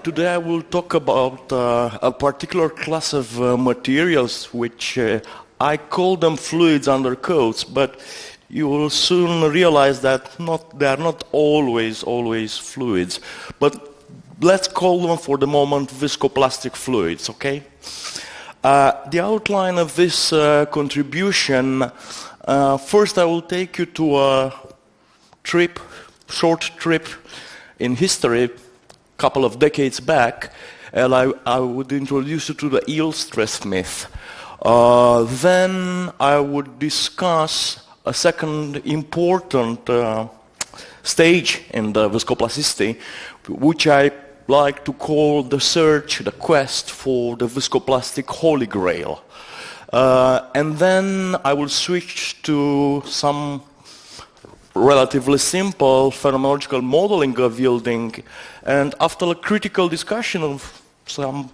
Today I will talk about a particular class of materials which I call them fluids under coats, but you will soon realize that they are not always fluids. But let's call them for the moment viscoplastic fluids, okay? The outline of this contribution, first I will take you to a short trip in history, couple of decades back, and I would introduce you to the yield stress myth. Then I would discuss a second important stage in the viscoplasticity, which I like to call the search, the quest for the viscoplastic Holy Grail. And then I will switch to some relatively simple phenomenological modeling of yielding, and after a critical discussion of some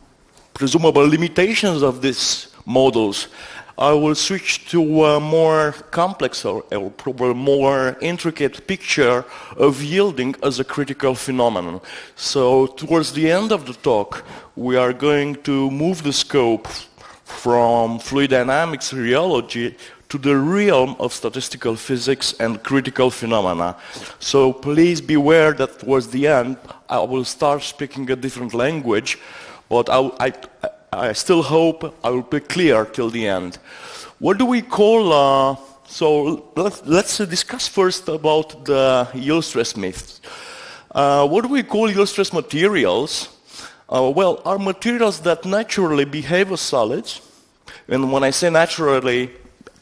presumable limitations of these models, I will switch to a more complex or probably more intricate picture of yielding as a critical phenomenon. So towards the end of the talk, we are going to move the scope from fluid dynamics rheology to the realm of statistical physics and critical phenomena. So please beware that towards the end I will start speaking a different language, but I still hope I will be clear till the end. What do we call, so let's discuss first about the yield stress myth. What do we call yield stress materials? Well, are materials that naturally behave as solids, and when I say naturally,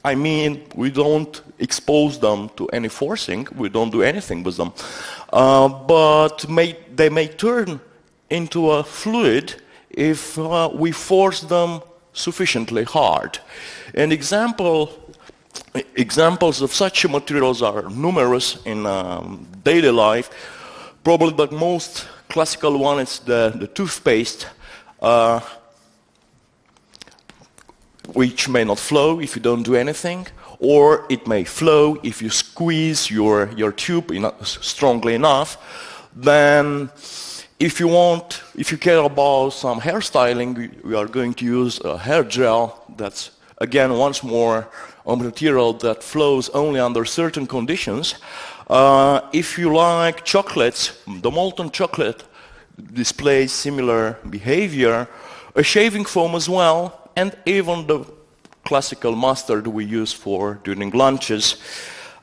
I mean we don't expose them to any forcing, we don't do anything with them, but they may turn into a fluid if we force them sufficiently hard. And examples of such materials are numerous in daily life. Probably the most classical one is the toothpaste, which may not flow if you don't do anything, or it may flow if you squeeze your tube strongly enough. Then if you care about some hairstyling, we are going to use a hair gel. That's, again, once more, a material that flows only under certain conditions. If you like chocolates, the molten chocolate displays similar behavior, a shaving foam as well, and even the classical mustard we use during lunches.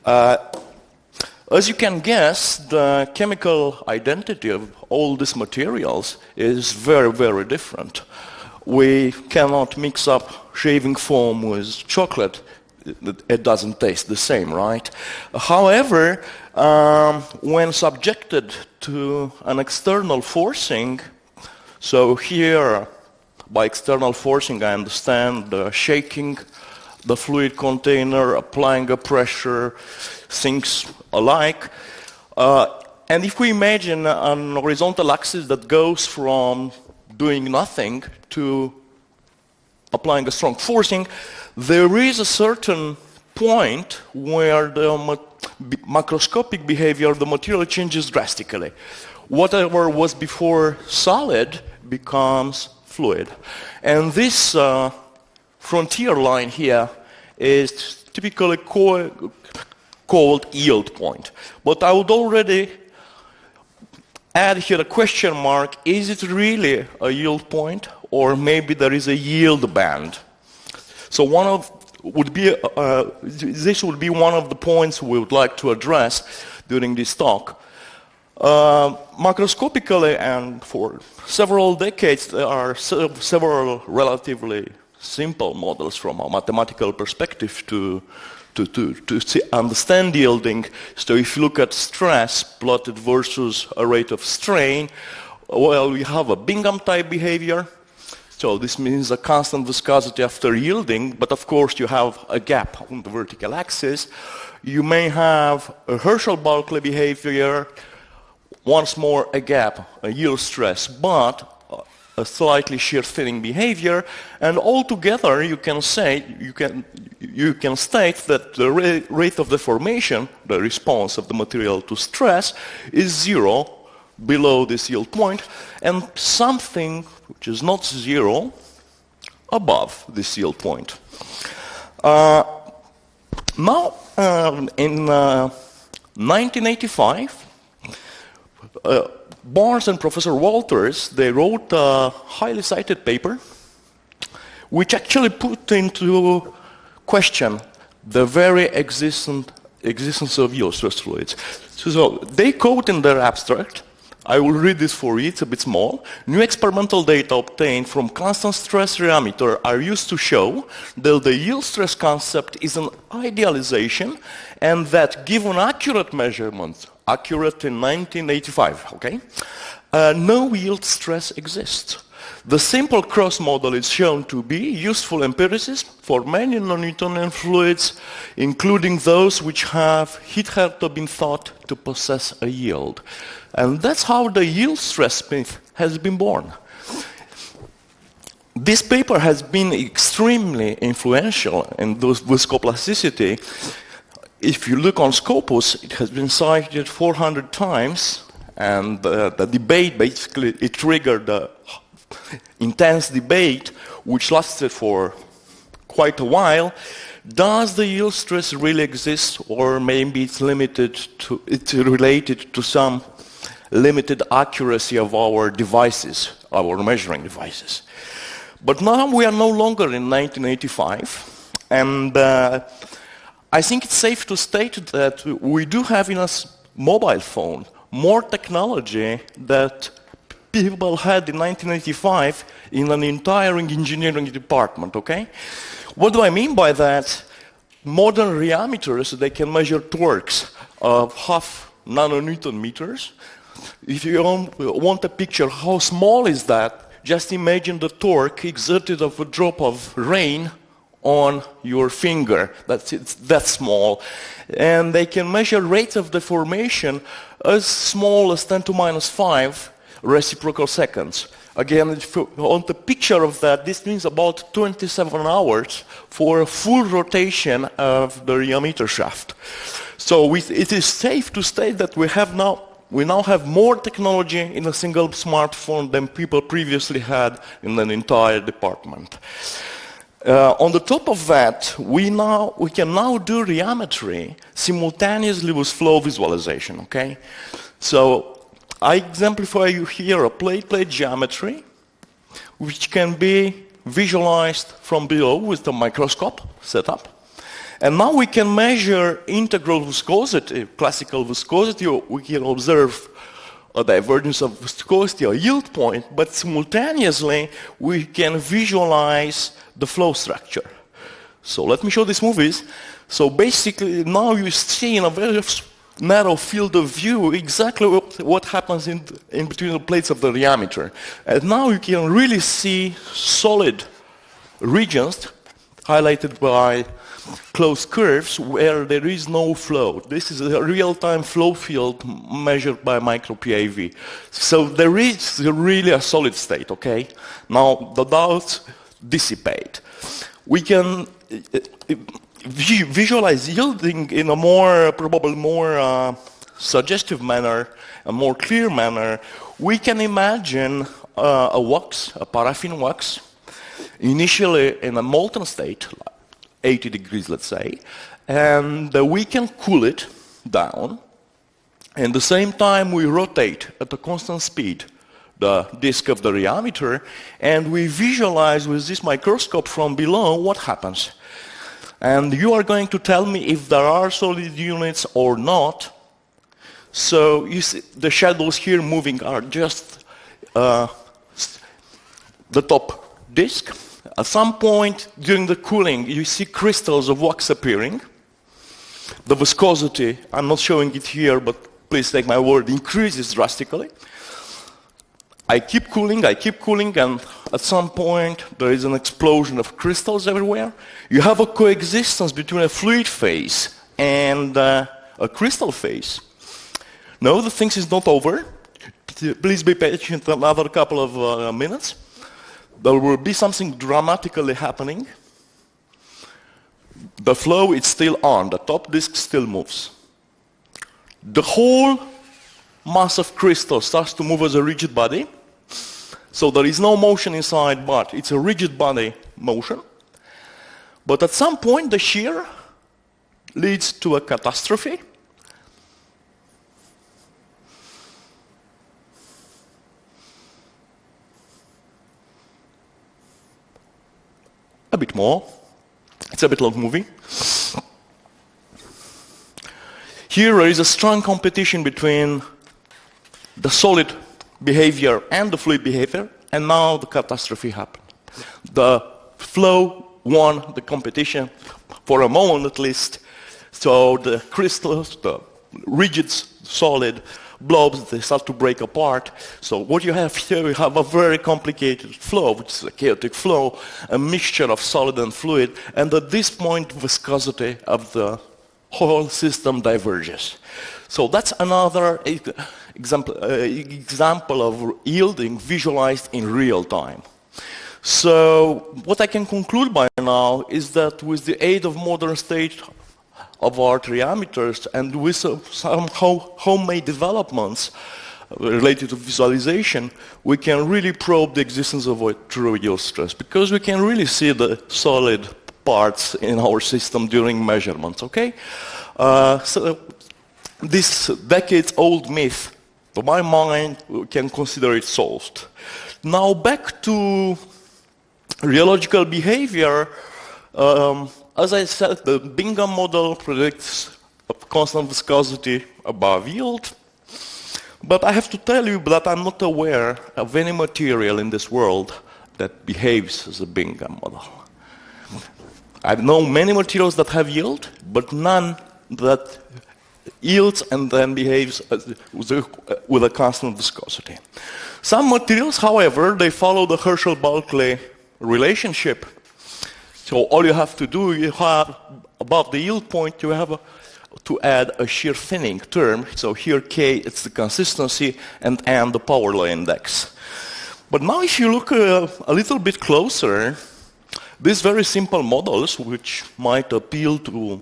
As you can guess, the chemical identity of all these materials is very, very different. We cannot mix up shaving foam with chocolate. It doesn't taste the same, right? However, when subjected to an external forcing, so here, by external forcing, I understand shaking the fluid container, applying a pressure, things alike. And if we imagine an horizontal axis that goes from doing nothing to applying a strong forcing, there is a certain point where the macroscopic behavior of the material changes drastically. Whatever was before solid becomes fluid. And this frontier line here is typically called yield point. But I would already add here a question mark. Is it really a yield point, or maybe there is a yield band? So this would be one of the points we would like to address during this talk. Macroscopically, and for several decades, there are several relatively simple models from a mathematical perspective to understand yielding. So if you look at stress plotted versus a rate of strain, well, we have a Bingham type behavior. So this means a constant viscosity after yielding, but of course you have a gap on the vertical axis. You may have a Herschel-Barclay behavior, once more a gap, a yield stress, but a slightly shear thinning behavior, and altogether you can state that the rate of deformation, the response of the material to stress, is zero, below this yield point, and something which is not zero above this yield point. Now, in 1985, Barnes and Professor Walters, they wrote a highly cited paper which actually put into question the very existence of yield stress fluids. So they quote in their abstract, I will read this for you, it's a bit small. New experimental data obtained from constant stress rheometer are used to show that the yield stress concept is an idealization and that given accurate measurements, accurate in 1985, okay, no yield stress exists. The simple cross model is shown to be useful empiricist for many non-Newtonian fluids, including those which have hitherto been thought to possess a yield. And that's how the yield stress myth has been born. This paper has been extremely influential in viscoplasticity. If you look on Scopus, it has been cited 400 times, and the debate basically, it triggered the intense debate which lasted for quite a while. Does the yield stress really exist, or maybe it's related to some limited accuracy of our devices, our measuring devices? But now we are no longer in 1985, and I think it's safe to state that we do have in a mobile phone more technology that people had in 1985 in an entire engineering department, okay? What do I mean by that? Modern rheometers, they can measure torques of half nanonewton meters. If you want a picture, how small is that? Just imagine the torque exerted of a drop of rain on your finger. It's that small. And they can measure rates of deformation as small as 10 to minus 5 reciprocal seconds. Again, if you want a picture of that, this means about 27 hours for a full rotation of the rheometer shaft. So it is safe to state that we now have more technology in a single smartphone than people previously had in an entire department. On the top of that, we can now do rheometry simultaneously with flow visualization, okay? So I exemplify you here a plate-plate geometry, which can be visualized from below with the microscope setup. And now we can measure integral viscosity, classical viscosity. We can observe a divergence of viscosity, a yield point, but simultaneously we can visualize the flow structure. So let me show these movies. So basically now you see in a very narrow field of view exactly what happens in between the plates of the rheometer. And now you can really see solid regions highlighted by closed curves where there is no flow. This is a real-time flow field measured by micro-PAV. So there is really a solid state, okay? Now the doubts dissipate. We can visualize yielding in a probably more suggestive manner, a more clear manner. We can imagine a wax, a paraffin wax, initially in a molten state, 80 degrees, let's say, and we can cool it down. And at the same time, we rotate at a constant speed the disk of the rheometer, and we visualize with this microscope from below what happens. And you are going to tell me if there are solid units or not. So you see the shadows here moving are just the top disk. At some point during the cooling, you see crystals of wax appearing. The viscosity, I'm not showing it here, but please take my word, increases drastically. I keep cooling, and at some point there is an explosion of crystals everywhere. You have a coexistence between a fluid phase and a crystal phase. No, the thing is not over. Please be patient another couple of minutes. There will be something dramatically happening. The flow is still on, the top disk still moves. The whole mass of crystal starts to move as a rigid body. So there is no motion inside, but it's a rigid body motion. But at some point, the shear leads to a catastrophe. A bit more. It's a bit long movie. Here there is a strong competition between the solid behavior and the fluid behavior, and now the catastrophe happened. The flow won the competition for a moment at least. So the crystals, the rigid solid blobs, they start to break apart. So what you have here, you have a very complicated flow, which is a chaotic flow, a mixture of solid and fluid, and at this point, viscosity of the whole system diverges. So that's another example of yielding visualized in real time. So what I can conclude by now is that with the aid of modern state of our rheometers and with some homemade developments related to visualization, we can really probe the existence of a true yield stress, because we can really see the solid parts in our system during measurements, okay? So this decades-old myth, to my mind, we can consider it solved. Now back to rheological behavior. As I said, the Bingham model predicts a constant viscosity above yield. But I have to tell you that I'm not aware of any material in this world that behaves as a Bingham model. I know many materials that have yield, but none that yields and then behaves with a constant viscosity. Some materials, however, they follow the Herschel-Bulkley relationship. So all you have to do, you have above the yield point, you have to add a shear thinning term. So here K, it's the consistency, and N, the power law index. But now if you look a little bit closer, these very simple models, which might appeal to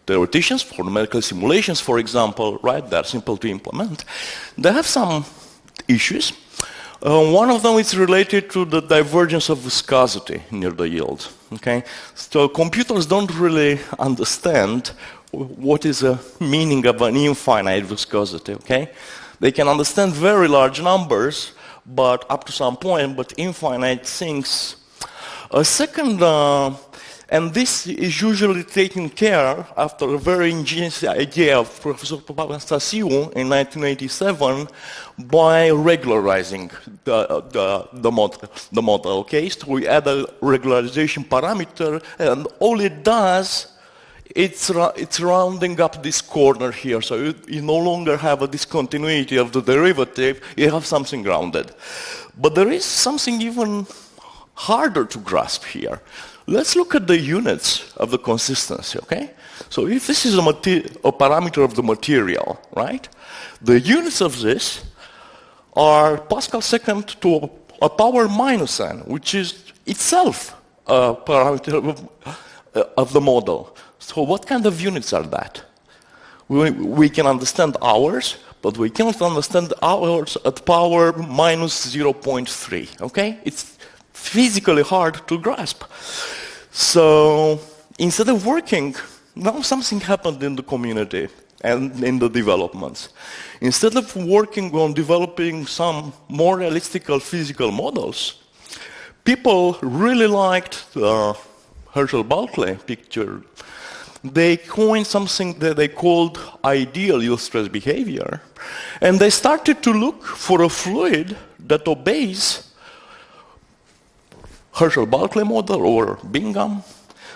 theoreticians for numerical simulations, for example, right, they're simple to implement, they have some issues. One of them is related to the divergence of viscosity near the yield. Okay? So computers don't really understand what is the meaning of an infinite viscosity. Okay? They can understand very large numbers, but up to some point, but infinite things. A second, and this is usually taken care after a very ingenious idea of Professor Papastasiou in 1987 by regularizing the model. Okay? So we add a regularization parameter, and all it does, it's rounding up this corner here. So you no longer have a discontinuity of the derivative, you have something rounded. But there is something even harder to grasp here. Let's look at the units of the consistency, okay? So if this is a parameter of the material, right? The units of this are Pascal second to a power minus n, which is itself a parameter of the model. So what kind of units are that? We can understand hours, but we cannot understand hours at power minus 0.3, okay? It's physically hard to grasp. So instead of working, now something happened in the community and in the developments. Instead of working on developing some more realistic physical models, people really liked the Herschel-Bulkley picture. They coined something that they called ideal yield stress behavior, and they started to look for a fluid that obeys Herschel-Bulkley model or Bingham.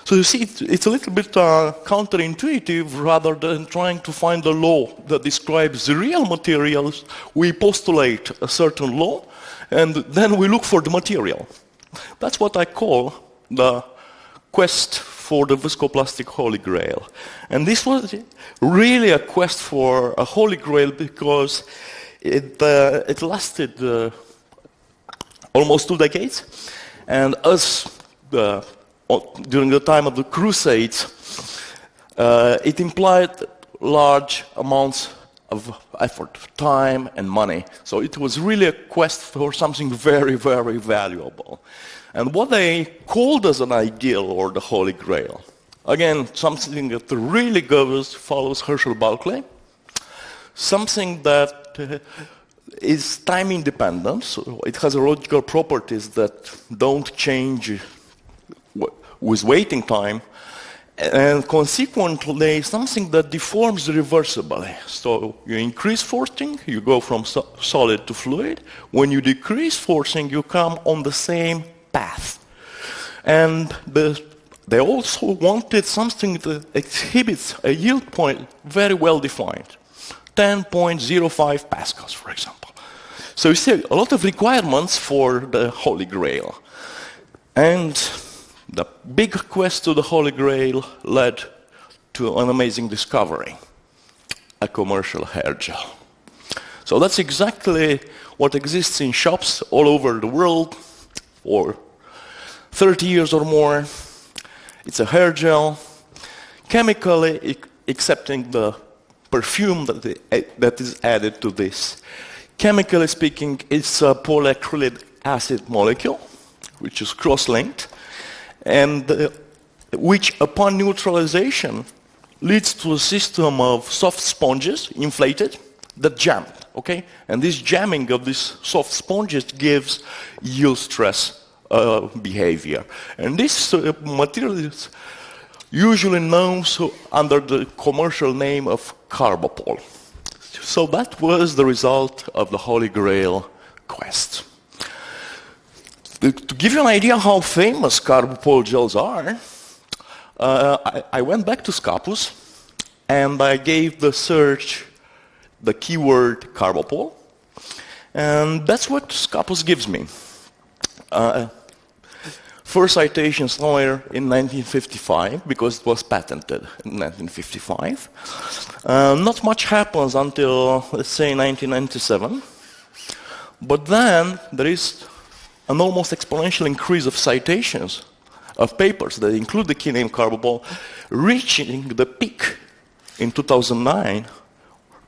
So you see, it's a little bit counterintuitive. Rather than trying to find a law that describes the real materials, we postulate a certain law, and then we look for the material. That's what I call the quest for the viscoplastic Holy Grail. And this was really a quest for a Holy Grail because it lasted almost 2 decades. And as during the time of the Crusades, it implied large amounts of effort, time, and money. So it was really a quest for something very, very valuable. And what they called as an ideal, or the Holy Grail, again, something that really follows Herschel-Balkley, something that is time independent, so it has rheological properties that don't change with waiting time, and consequently something that deforms reversibly. So you increase forcing, you go from solid to fluid. When you decrease forcing, you come on the same path. And they also wanted something that exhibits a yield point very well defined. 10.05 pascals, for example. So you see a lot of requirements for the Holy Grail. And the big quest to the Holy Grail led to an amazing discovery, a commercial hair gel. So that's exactly what exists in shops all over the world for 30 years or more. It's a hair gel, chemically excepting the perfume that is added to this. Chemically speaking, it's a polyacrylic acid molecule, which is cross-linked, and which, upon neutralization, leads to a system of soft sponges, inflated, that jam, okay? And this jamming of these soft sponges gives yield stress behavior. And this material is usually known under the commercial name of carbopol. So that was the result of the Holy Grail quest. To give you an idea how famous carbopol gels are, I went back to Scapus and I gave the search the keyword carbopol, and that's what Scapus gives me. First citation somewhere in 1955, because it was patented in 1955. Not much happens until, let's say, 1997. But then there is an almost exponential increase of citations of papers that include the key name carbopol, reaching the peak in 2009,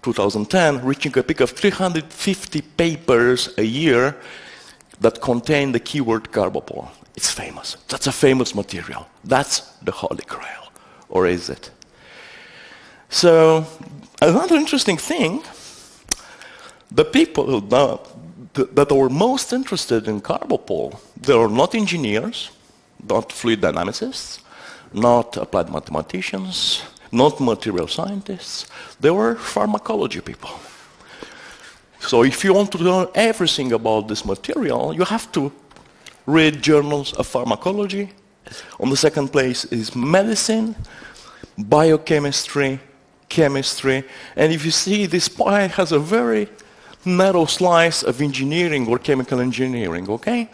2010, reaching a peak of 350 papers a year that contain the keyword carbopol. It's famous. That's a famous material. That's the Holy Grail. Or is it? So, another interesting thing, the people that were most interested in carbopol, they were not engineers, not fluid dynamicists, not applied mathematicians, not material scientists. They were pharmacology people. So if you want to learn everything about this material, you have to read journals of pharmacology. On the second place is medicine, biochemistry, chemistry, and if you see, this pie has a very narrow slice of engineering or chemical engineering, okay?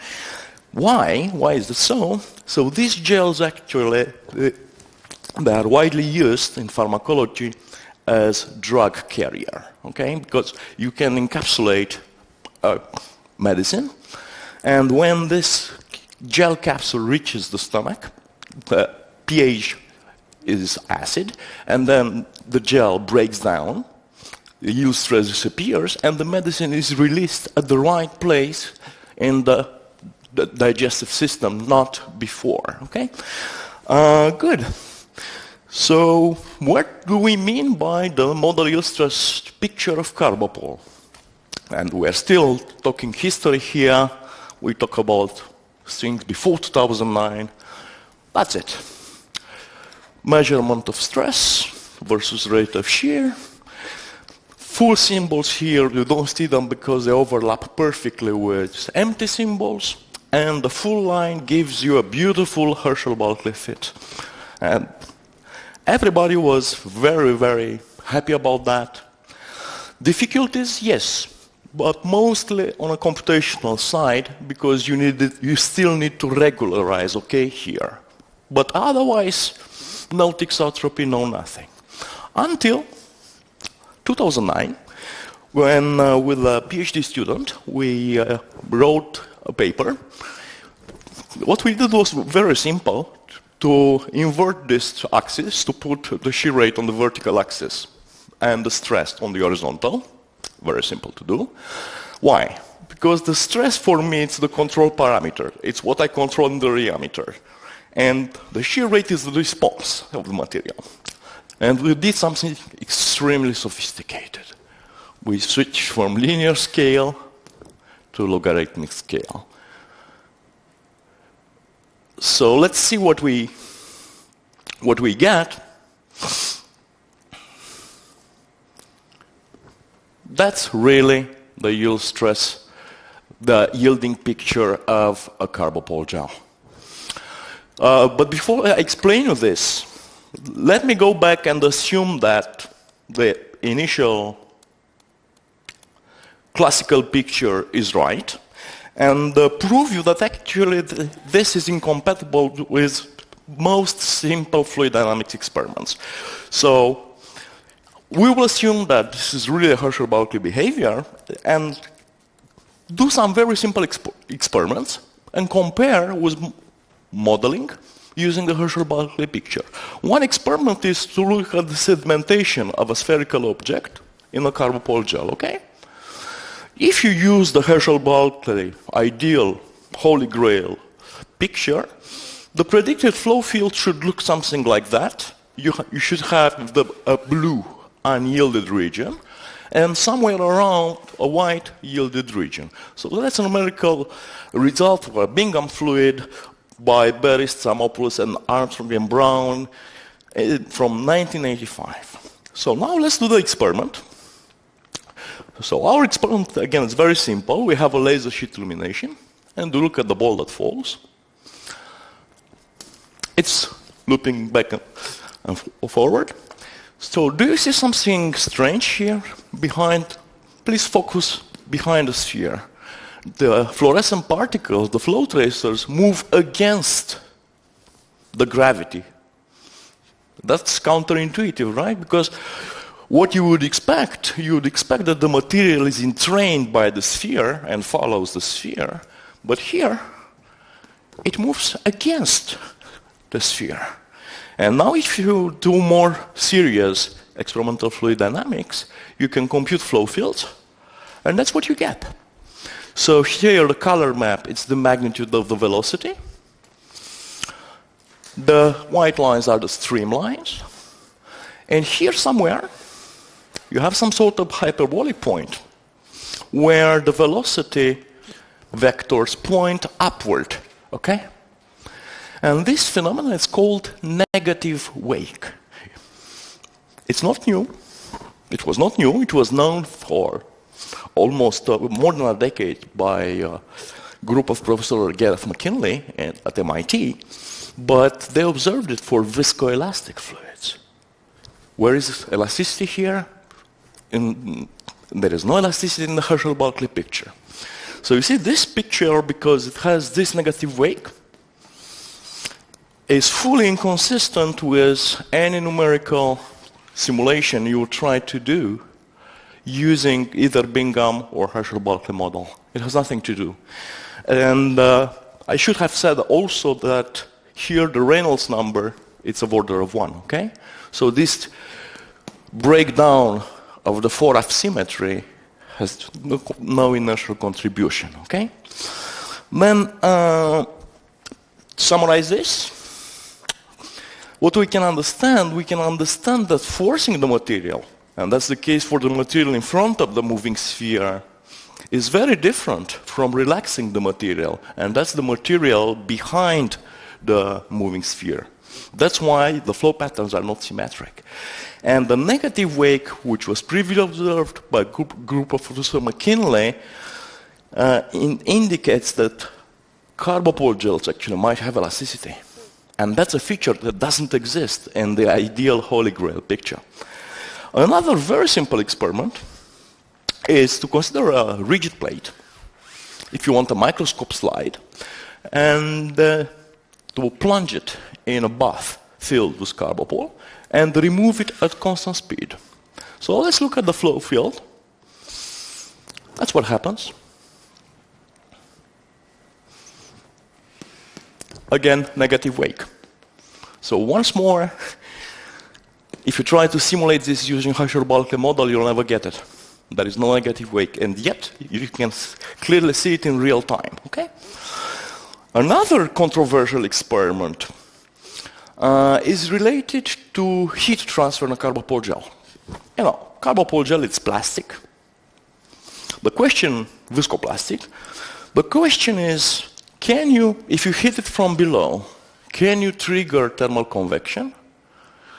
Why? Why is it so? So these gels actually, they are widely used in pharmacology as drug carrier, okay? Because you can encapsulate medicine, and when this gel capsule reaches the stomach, the pH is acid, and then the gel breaks down, the yield stress disappears, and the medicine is released at the right place in the digestive system, not before, okay? Good. So what do we mean by the model yield stress picture of carbopol? And we're still talking history here. We talk about things before 2009. That's it. Measurement of stress versus rate of shear. Full symbols here, you don't see them because they overlap perfectly with empty symbols. And the full line gives you a beautiful Herschel-Balkley fit. And everybody was very, very happy about that. Difficulties, yes, but mostly on a computational side, because you still need to regularize, okay, here. But otherwise, no thixotropy, no nothing. Until 2009, when with a PhD student, we wrote a paper. What we did was very simple, to invert this axis, to put the shear rate on the vertical axis, and the stress on the horizontal. Very simple to do. Why? Because the stress for me is the control parameter. It's what I control in the rheometer. And the shear rate is the response of the material. And we did something extremely sophisticated. We switched from linear scale to logarithmic scale. So let's see what we get. That's really the yield stress, the yielding picture of a carbopole gel. But before I explain you this, let me go back and assume that the initial classical picture is right, and prove you that actually this is incompatible with most simple fluid dynamics experiments. So we will assume that this is really a Herschel-Balkley behavior and do some very simple experiments and compare with modeling using the Herschel-Balkley picture. One experiment is to look at the sedimentation of a spherical object in a carbopole gel, okay? If you use the Herschel-Balkley ideal Holy Grail picture, the predicted flow field should look something like that. You should have a blue unyielded region and somewhere around a white yielded region. So that's a numerical result of a Bingham fluid by Beris, Tsamopoulos, and Armstrong and Brown from 1985. So now let's do the experiment. So our experiment, again, is very simple. We have a laser sheet illumination, and look at the ball that falls. It's looping back and forward. So do you see something strange here behind? Please focus behind the sphere. The fluorescent particles, the flow tracers, move against the gravity. That's counterintuitive, right? Because what you would expect that the material is entrained by the sphere and follows the sphere, but here it moves against the sphere. And now if you do more serious experimental fluid dynamics, you can compute flow fields, and that's what you get. So here the color map, it's the magnitude of the velocity. The white lines are the streamlines. And here somewhere, you have some sort of hyperbolic point where the velocity vectors point upward, okay? And this phenomenon is called negative wake. It's not new. It was not new. It was known for almost more than a decade by a group of Professor Gareth McKinley at MIT, but they observed it for viscoelastic fluids. Where is elasticity here? There is no elasticity in the Herschel-Balkley picture. So you see this picture, because it has this negative wake, is fully inconsistent with any numerical simulation you will try to do using either Bingham or Herschel-Balkley model. It has nothing to do. And I should have said also that here the Reynolds number, it's of order of 1, okay? So this breakdown of the 4F symmetry has no inertial contribution, okay? Then, to summarize this, what we can understand that forcing the material, and that's the case for the material in front of the moving sphere, is very different from relaxing the material, and that's the material behind the moving sphere. That's why the flow patterns are not symmetric. And the negative wake, which was previously observed by a group of Professor McKinley, indicates that carbopole gels actually might have elasticity. And that's a feature that doesn't exist in the ideal Holy Grail picture. Another very simple experiment is to consider a rigid plate, if you want a microscope slide, and to plunge it in a bath filled with carbopole and remove it at constant speed. So let's look at the flow field. That's what happens. Again, negative wake. So once more, if you try to simulate this using Herschel-Balke model, you'll never get it. There is no negative wake, and yet you can clearly see it in real time, okay? Another controversial experiment is related to heat transfer in a carbopole gel. You know, carbopole gel, it's plastic. The question, viscoplastic, the question is, can you, if you hit it from below, can you trigger thermal convection?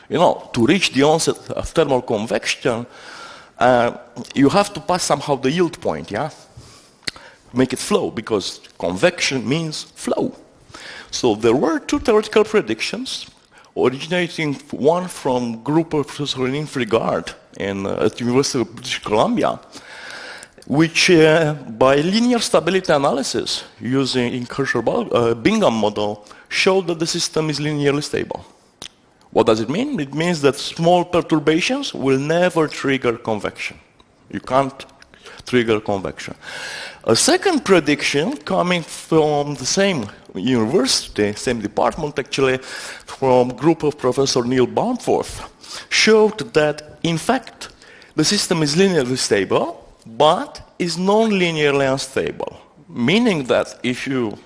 You know, to reach the onset of thermal convection, you have to pass somehow the yield point, yeah? Make it flow, because convection means flow. So there were two theoretical predictions, originating one from group of Professor Infrigard at the University of British Columbia, which by linear stability analysis using Herschel-Bingham model showed that the system is linearly stable. What does it mean? It means that small perturbations will never trigger convection. You can't trigger convection. A second prediction coming from the same university, same department actually, from a group of Professor Neil Bamforth, showed that in fact the system is linearly stable, but is non-linearly unstable, meaning that if you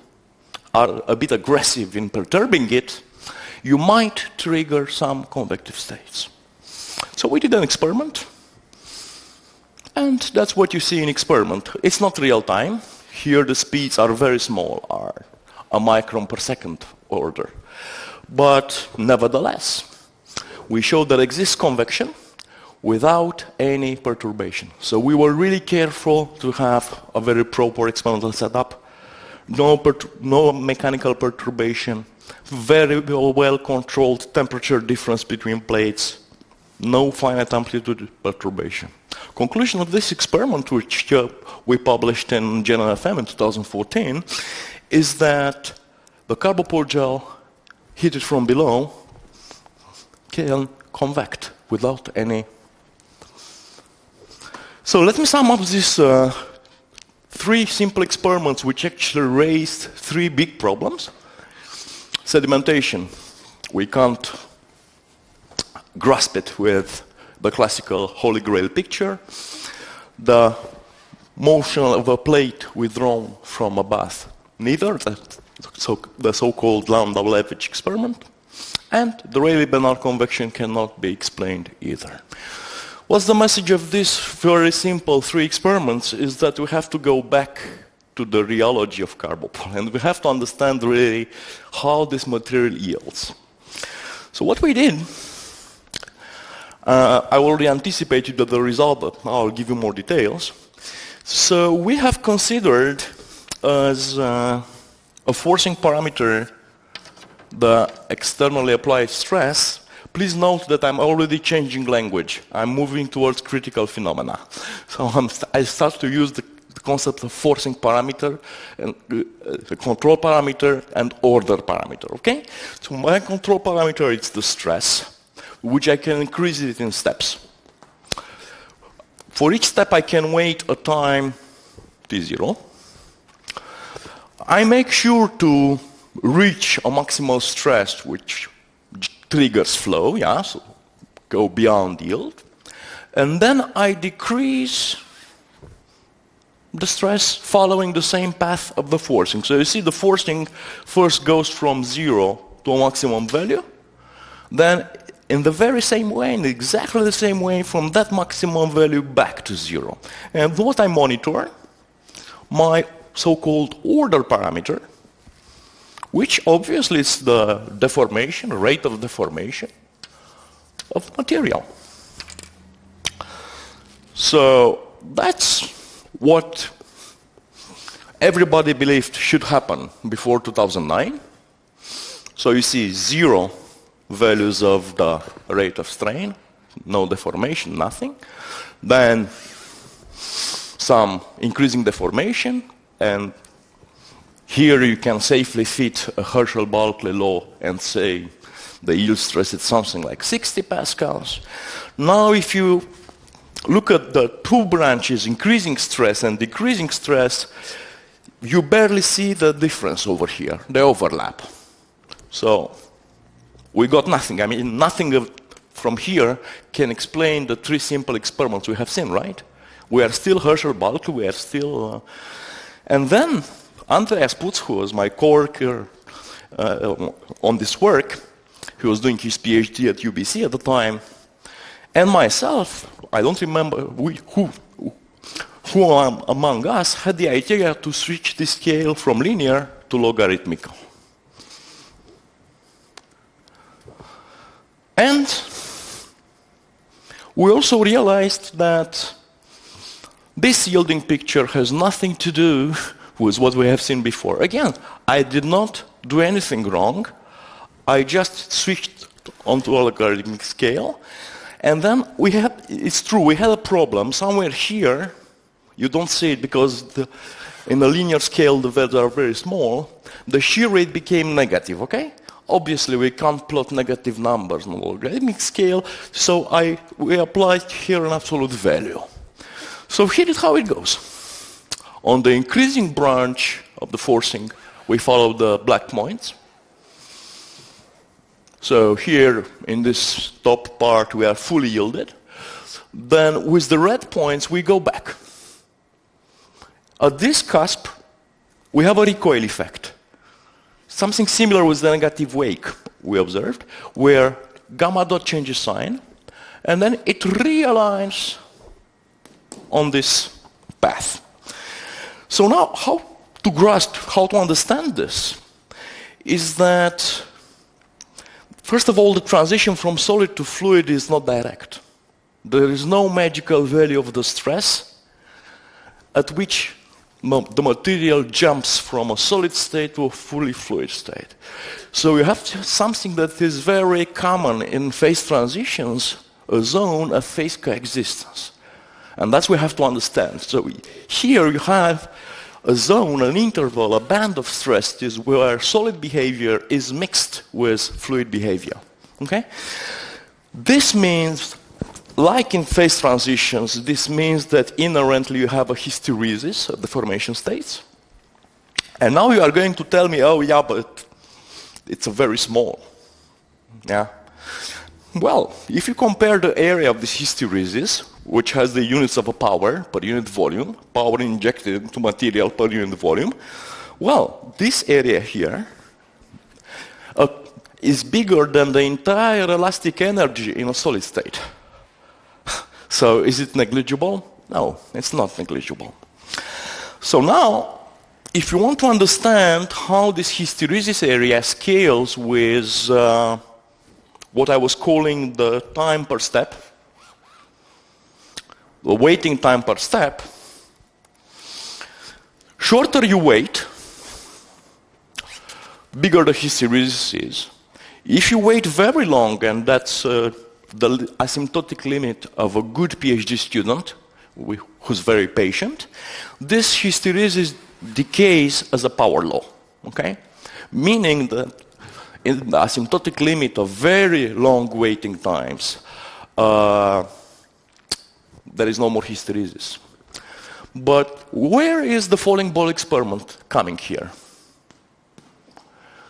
are a bit aggressive in perturbing it, you might trigger some convective states. So we did an experiment, and that's what you see in experiment. It's not real time. Here the speeds are very small, are a micron per second order. But nevertheless, we showed that exists convection without any perturbation. So we were really careful to have a very proper experimental setup, no mechanical perturbation, very well-controlled temperature difference between plates, no finite amplitude perturbation. Conclusion of this experiment, which we published in Journal FM in 2014, is that the carbopole gel heated from below can convect without any. So let me sum up these three simple experiments which actually raised three big problems. Sedimentation, we can't grasp it with the classical Holy Grail picture. The motion of a plate withdrawn from a bath, neither. The so-called Lambda-Levitch experiment. And the Rayleigh-Benard convection cannot be explained either. What's the message of these very simple three experiments is that we have to go back to the rheology of carbopole, and we have to understand really how this material yields. So what we did, I already anticipated that the result, but now I'll give you more details. So we have considered as a forcing parameter the externally applied stress. Please note that I'm already changing language. I'm moving towards critical phenomena. So I start to use the concept of forcing parameter, and the control parameter, and order parameter, okay? So my control parameter is the stress, which I can increase it in steps. For each step I can wait a time t0. I make sure to reach a maximal stress which triggers flow, yeah, so go beyond yield. And then I decrease the stress following the same path of the forcing. So you see the forcing first goes from 0 to a maximum value, then in the very same way, in exactly the same way, from that maximum value back to 0. And what I monitor, my so-called order parameter, which obviously is the deformation, rate of deformation of the material. So that's what everybody believed should happen before 2009. So you see 0 values of the rate of strain, no deformation, nothing. Then some increasing deformation, and here you can safely fit a Herschel-Balke law and say the yield stress is something like 60 pascals. Now if you look at the two branches, increasing stress and decreasing stress, you barely see the difference over here, the overlap. So we got nothing. I mean, nothing of from here can explain the three simple experiments we have seen, right? We are still Herschel-Balke, we are still... and then Andreas Putz, who was my co-worker on this work, he was doing his PhD at UBC at the time, and myself, I don't remember who among us had the idea to switch the scale from linear to logarithmic. And we also realized that this yielding picture has nothing to do with what we have seen before. Again, I did not do anything wrong. I just switched onto a logarithmic scale. And then we had, it's true, we had a problem somewhere here. You don't see it because in a linear scale the values are very small. The shear rate became negative, okay? Obviously we can't plot negative numbers on a logarithmic scale, so we applied here an absolute value. So here is how it goes. On the increasing branch of the forcing, we follow the black points. So here in this top part we are fully yielded. Then with the red points we go back. At this cusp we have a recoil effect. Something similar with the negative wake we observed, where gamma dot changes sign, and then it realigns on this path. So now how to grasp, how to understand this, is that first of all, the transition from solid to fluid is not direct. There is no magical value of the stress at which the material jumps from a solid state to a fully fluid state. So you have something that is very common in phase transitions, a zone of phase coexistence. And that's what we have to understand. So here you have a zone, an interval, a band of stress is where solid behavior is mixed with fluid behavior. Okay? This means, like in phase transitions, this means that inherently you have a hysteresis of the formation states. And now you are going to tell me, oh yeah, but it's a very small. Yeah. Well, if you compare the area of this hysteresis, which has the units of a power per unit volume, power injected into material per unit volume, well, this area here is bigger than the entire elastic energy in a solid state. So is it negligible? No, it's not negligible. So now, if you want to understand how this hysteresis area scales with what I was calling the time per step, the waiting time per step, shorter you wait, bigger the hysteresis is. If you wait very long, and that's the asymptotic limit of a good PhD student who's very patient, this hysteresis decays as a power law, okay? Meaning that in the asymptotic limit of very long waiting times, there is no more hysteresis. But where is the falling ball experiment coming here?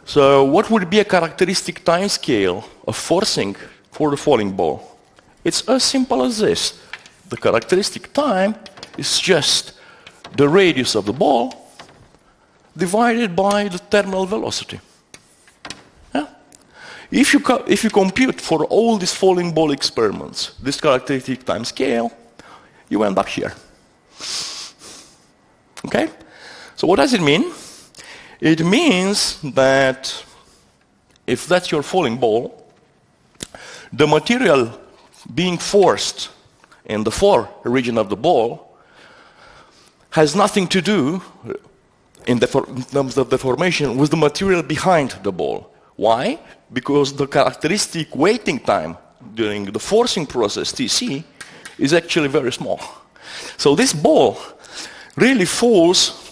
So what would be a characteristic time scale of forcing for the falling ball? It's as simple as this. The characteristic time is just the radius of the ball divided by the terminal velocity. Yeah? If you compute for all these falling ball experiments this characteristic time scale, you end up here. Okay? So what does it mean? It means that if that's your falling ball, the material being forced in the fore region of the ball has nothing to do in terms of deformation with the material behind the ball. Why? Because the characteristic waiting time during the forcing process, TC, is actually very small. So this ball really falls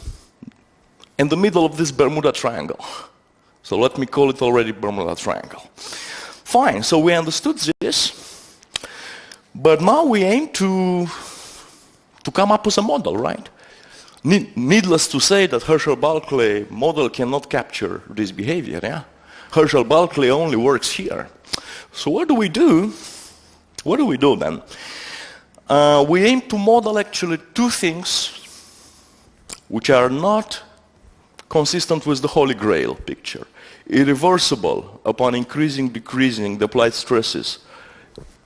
in the middle of this Bermuda Triangle. So let me call it already Bermuda Triangle. Fine, so we understood this, but now we aim to come up with a model, right? Needless to say that Herschel-Balke model cannot capture this behavior, yeah? Herschel-Balke only works here. So what do? What do we do then? We aim to model actually two things which are not consistent with the Holy Grail picture. Irreversible upon increasing, decreasing the applied stresses,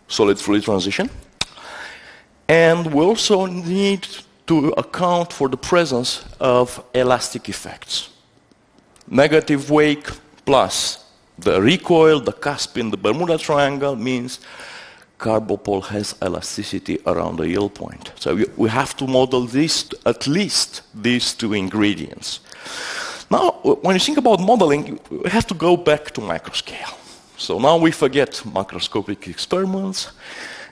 solid-fluid transition. And we also need to account for the presence of elastic effects. Negative wake plus the recoil, the cusp in the Bermuda Triangle means carbopole has elasticity around the yield point. So we have to model this, at least these two ingredients. Now, when you think about modeling, we have to go back to microscale. So now we forget macroscopic experiments,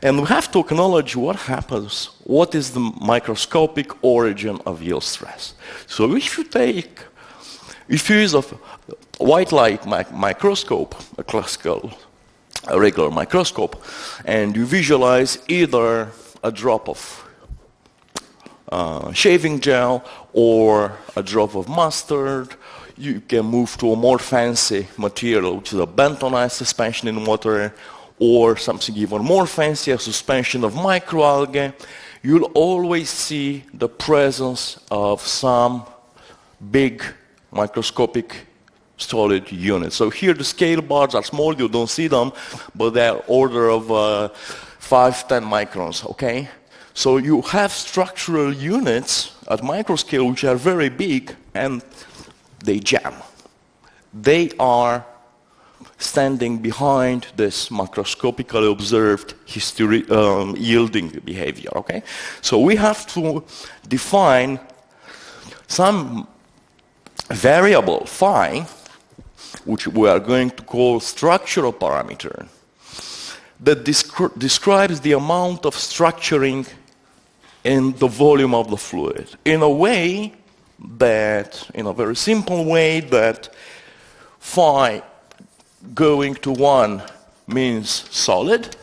and we have to acknowledge what happens, what is the microscopic origin of yield stress. So if you use a white light microscope, a classical, a regular microscope, and you visualize either a drop of shaving gel or a drop of mustard, you can move to a more fancy material, which is a bentonite suspension in water, or something even more fancy, a suspension of microalgae. You'll always see the presence of some big microscopic solid units. So here the scale bars are small, you don't see them, but they're order of 5-10 microns, okay? So you have structural units at microscale which are very big and they jam. They are standing behind this macroscopically observed yielding behavior, okay? So we have to define some variable phi, which we are going to call structural parameter, that describes the amount of structuring in the volume of the fluid in a way that, in a very simple way, that phi going to 1 means solid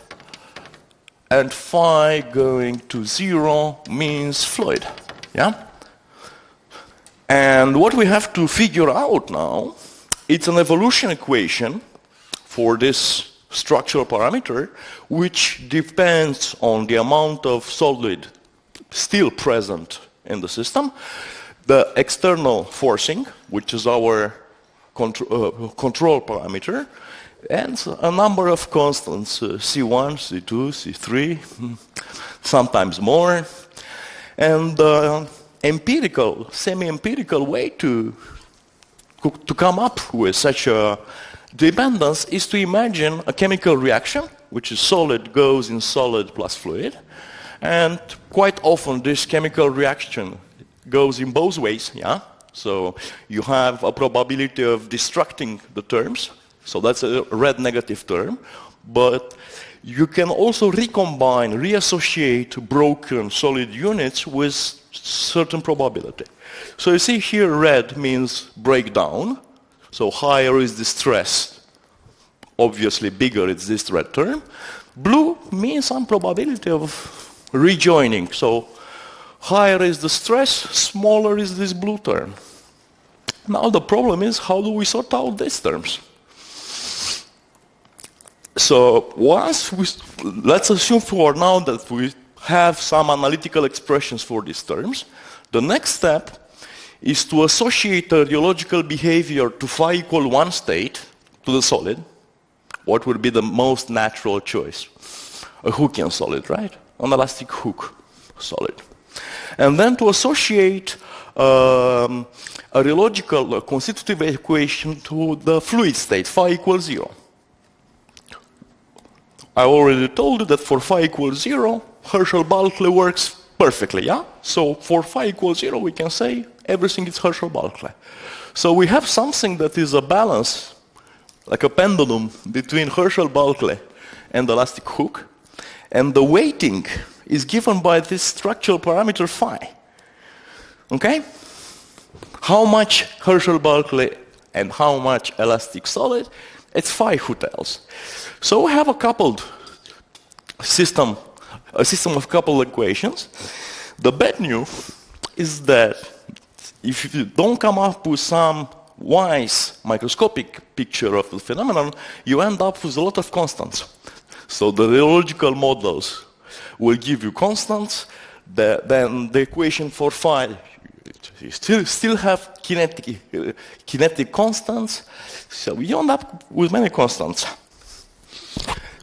and phi going to 0 means fluid. Yeah? And what we have to figure out now, it's an evolution equation for this structural parameter, which depends on the amount of solid still present in the system, the external forcing, which is our control parameter, and a number of constants, C1, C2, C3, sometimes more, and empirical, semi-empirical way to come up with such a dependence is to imagine a chemical reaction, which is solid goes in solid plus fluid, and quite often this chemical reaction goes in both ways, yeah? So you have a probability of destructing the terms, so that's a red negative term, but you can also recombine, reassociate broken solid units with certain probability. So you see here red means breakdown, so higher is the stress, obviously bigger is this red term. Blue means some probability of rejoining, so higher is the stress, smaller is this blue term. Now the problem is, how do we sort out these terms? So let's assume for now that we have some analytical expressions for these terms. The next step is to associate the rheological behavior to phi equal 1 state, to the solid. What would be the most natural choice? A Hookean solid, right? An elastic hook solid. And then to associate a rheological constitutive equation to the fluid state, phi equals 0. I already told you that for phi equals 0, Herschel-Balkley works perfectly, yeah? So for phi equals 0, we can say everything is Herschel-Balkley. So we have something that is a balance, like a pendulum, between Herschel-Balkley and the elastic hook, and the weighting is given by this structural parameter phi. Okay? How much Herschel-Balkley and how much elastic solid, it's phi who tells. So we have a coupled system, a system of coupled equations. The bad news is that if you don't come up with some wise microscopic picture of the phenomenon, you end up with a lot of constants. So the rheological models will give you constants, then the equation for phi, you still have kinetic constants, so you end up with many constants.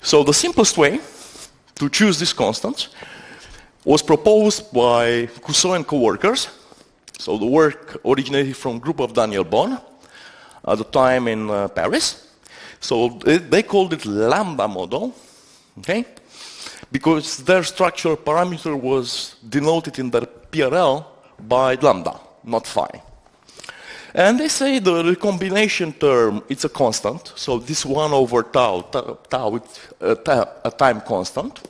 So the simplest way to choose these constants was proposed by Cousseau and co-workers. So the work originated from a group of Daniel Bonn at the time in Paris. So they called it lambda model, okay? Because their structural parameter was denoted in their PRL by lambda, not phi. And they say the recombination term, it's a constant, so this 1 over tau, tau is a time constant.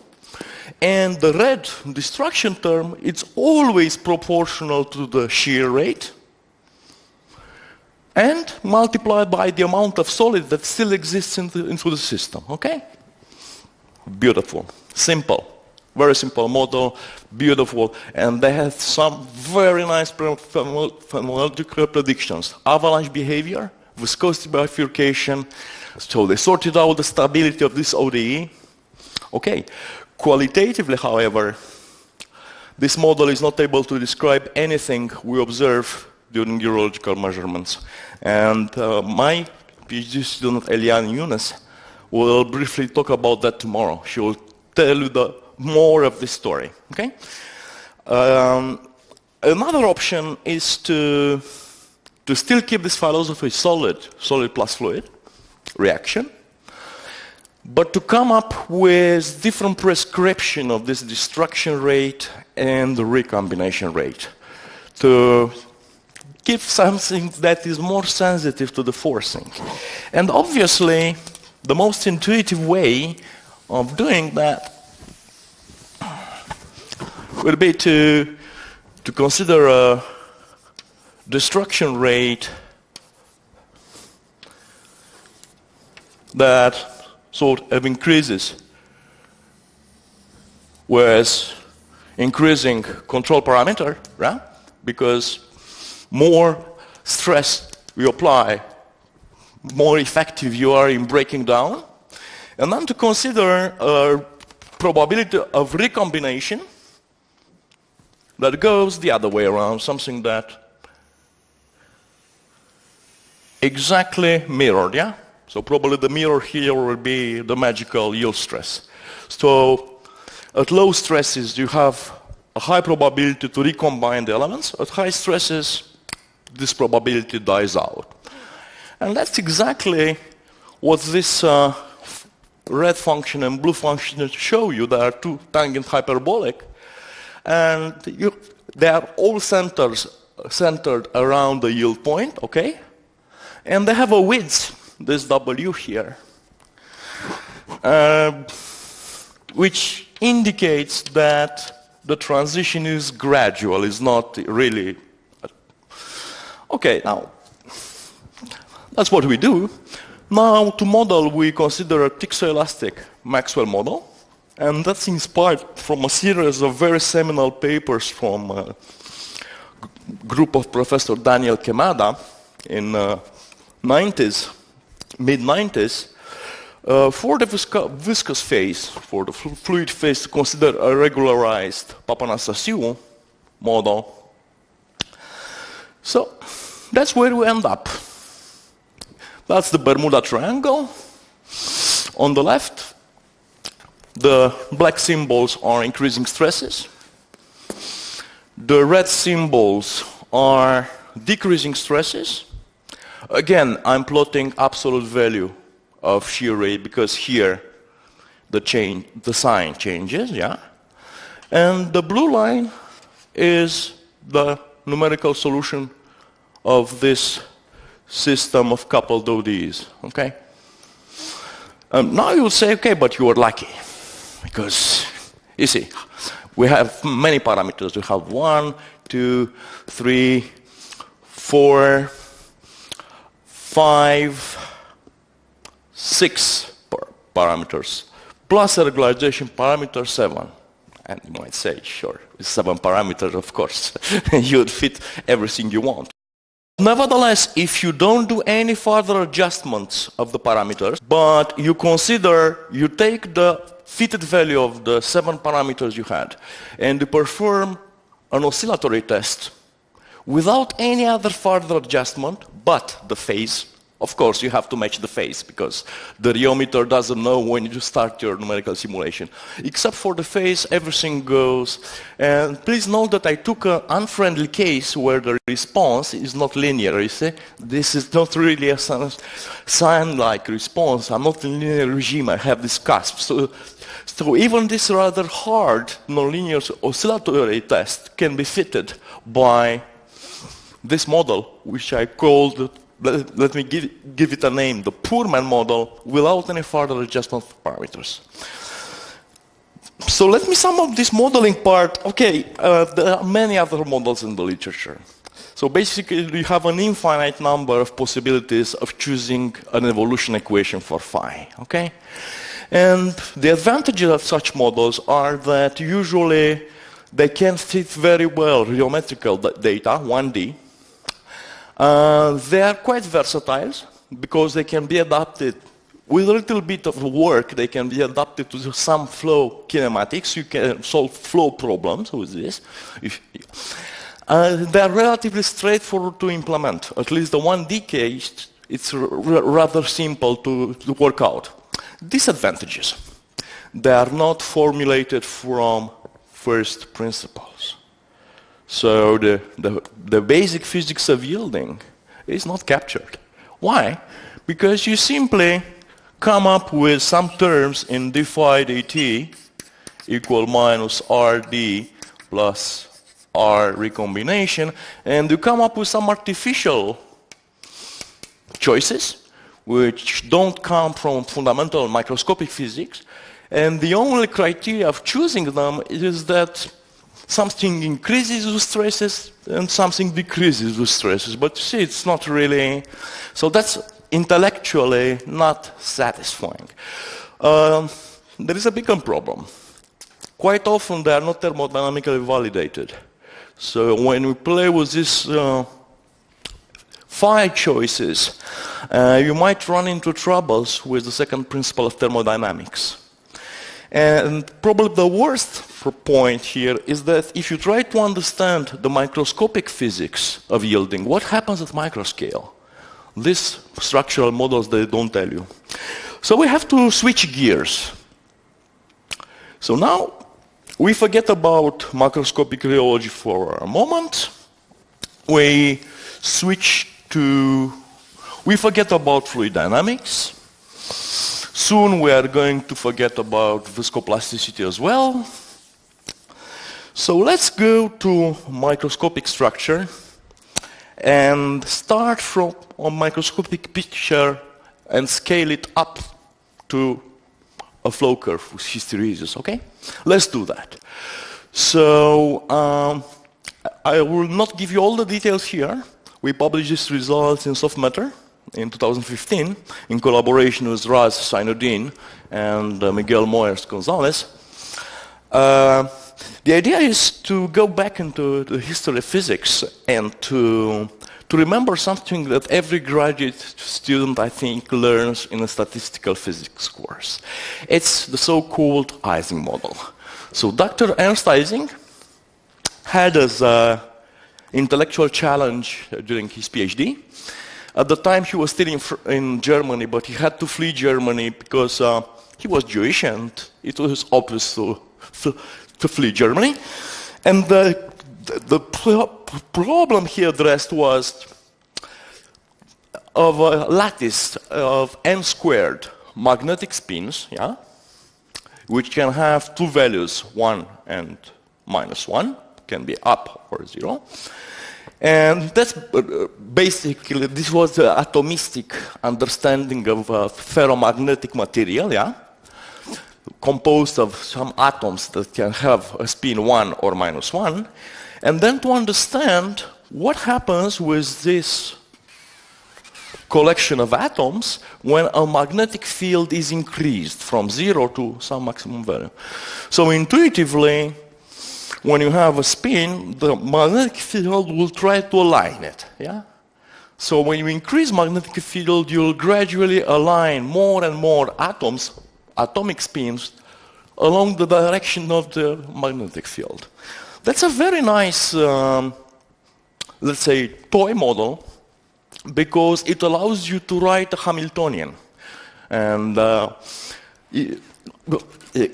And the red destruction term, it's always proportional to the shear rate and multiplied by the amount of solid that still exists into the system, okay? Beautiful, simple, very simple model, beautiful, and they had some very nice phenomenological predictions. Avalanche behavior, viscosity bifurcation, so they sorted out the stability of this ODE. Okay, qualitatively, however, this model is not able to describe anything we observe during rheological measurements. And my PhD student, Eliane Younes, will briefly talk about that tomorrow. She will tell you more of this story, okay? Another option is to still keep this philosophy solid plus fluid reaction, but to come up with different prescription of this destruction rate and the recombination rate, to give something that is more sensitive to the forcing. And obviously, the most intuitive way of doing that would be to consider a destruction rate that sort of increases with increasing control parameter, right? Because more stress you apply, more effective you are in breaking down. And then to consider a probability of recombination that goes the other way around, something that exactly mirrored, yeah? So probably the mirror here will be the magical yield stress. So at low stresses you have a high probability to recombine the elements. At high stresses, this probability dies out. And that's exactly what this red function and blue function show you. There are two tangent hyperbolic, and they are all centered around the yield point, okay? And they have a width, this W here, which indicates that the transition is gradual, is not really. Okay, now, that's what we do. Now, to model, we consider a textoelastic Maxwell model, and that's inspired from a series of very seminal papers from a group of Professor Daniel Quemada in mid-90s, for the viscous phase, for the fluid phase, to consider a regularized Papanastasiou model. So, that's where we end up. That's the Bermuda Triangle. On the left, the black symbols are increasing stresses. The red symbols are decreasing stresses. Again, I'm plotting absolute value of shear rate because here the sign changes, yeah? And the blue line is the numerical solution of this system of coupled ODEs, okay? Now you'll say, okay, but you are lucky, because, you see, we have many parameters. We have 1, 2, 3, 4, 5, 6 parameters, plus a regularization parameter 7. And you might say, sure, with 7 parameters, of course, you'd fit everything you want. Nevertheless, if you don't do any further adjustments of the parameters, but you consider, you take the fitted value of the 7 parameters you had, and you perform an oscillatory test without any other further adjustment but the phase. Of course, you have to match the phase because the rheometer doesn't know when you start your numerical simulation. Except for the phase, everything goes. And please note that I took an unfriendly case where the response is not linear. You see, this is not really a sine-like response. I'm not in linear regime. I have this cusp. So even this rather hard nonlinear oscillatory test can be fitted by this model, which I called, let me give it a name, the Pullman model, without any further adjustment of parameters. So let me sum up this modeling part. Okay, there are many other models in the literature. So basically, you have an infinite number of possibilities of choosing an evolution equation for phi, okay? And the advantages of such models are that usually they can fit very well geometrical data, 1D. They are quite versatile because they can be adapted with a little bit of work. They can be adapted to some flow kinematics. You can solve flow problems with this. They are relatively straightforward to implement. At least the 1D case, it's rather simple to work out. Disadvantages. They are not formulated from first principles. So the basic physics of yielding is not captured. Why? Because you simply come up with some terms in d phi dt equal minus rd plus r recombination, and you come up with some artificial choices which don't come from fundamental microscopic physics, and the only criteria of choosing them is that something increases with stresses and something decreases with stresses. But you see, it's not really, so that's intellectually not satisfying. There is a bigger problem. Quite often they are not thermodynamically validated. So when we play with these phi choices, you might run into troubles with the second principle of thermodynamics. And probably the worst point here is that if you try to understand the microscopic physics of yielding, what happens at microscale? These structural models, they don't tell you. So we have to switch gears. So now we forget about macroscopic rheology for a moment. We forget about fluid dynamics. Soon we are going to forget about viscoplasticity as well. So let's go to microscopic structure and start from a microscopic picture and scale it up to a flow curve with hysteresis, okay? Let's do that. So I will not give you all the details here. We published these results in Soft Matter in 2015 in collaboration with Raz Udine and Miguel Moyers Gonzalez. The idea is to go back into the history of physics and to remember something that every graduate student, I think, learns in a statistical physics course. It's the so-called Ising model. So Dr. Ernst Ising had as an intellectual challenge during his PhD. At the time, he was still in Germany, but he had to flee Germany because he was Jewish, and it was obvious to flee Germany. And the problem he addressed was of a lattice of n squared magnetic spins, yeah, which can have two values, 1 and -1, can be up or 0. And that's basically, this was the atomistic understanding of ferromagnetic material, yeah, composed of some atoms that can have a spin 1 or -1, and then to understand what happens with this collection of atoms when a magnetic field is increased from 0 to some maximum value. So intuitively, when you have a spin, the magnetic field will try to align it, yeah? So when you increase magnetic field, you'll gradually align more and more atoms, atomic spins, along the direction of the magnetic field. That's a very nice, let's say, toy model, because it allows you to write a Hamiltonian, and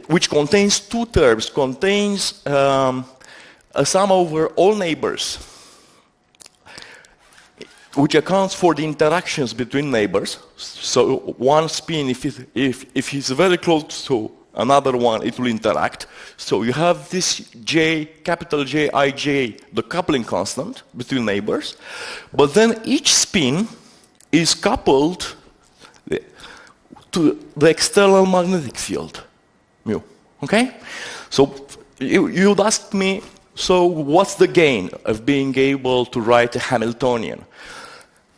which contains two terms, contains a sum over all neighbors, which accounts for the interactions between neighbors. So one spin, if it's very close to another one, it will interact. So you have this J, capital J, Ij, the coupling constant between neighbors. But then each spin is coupled to the external magnetic field, mu. Okay? So you'd ask me, so what's the gain of being able to write a Hamiltonian?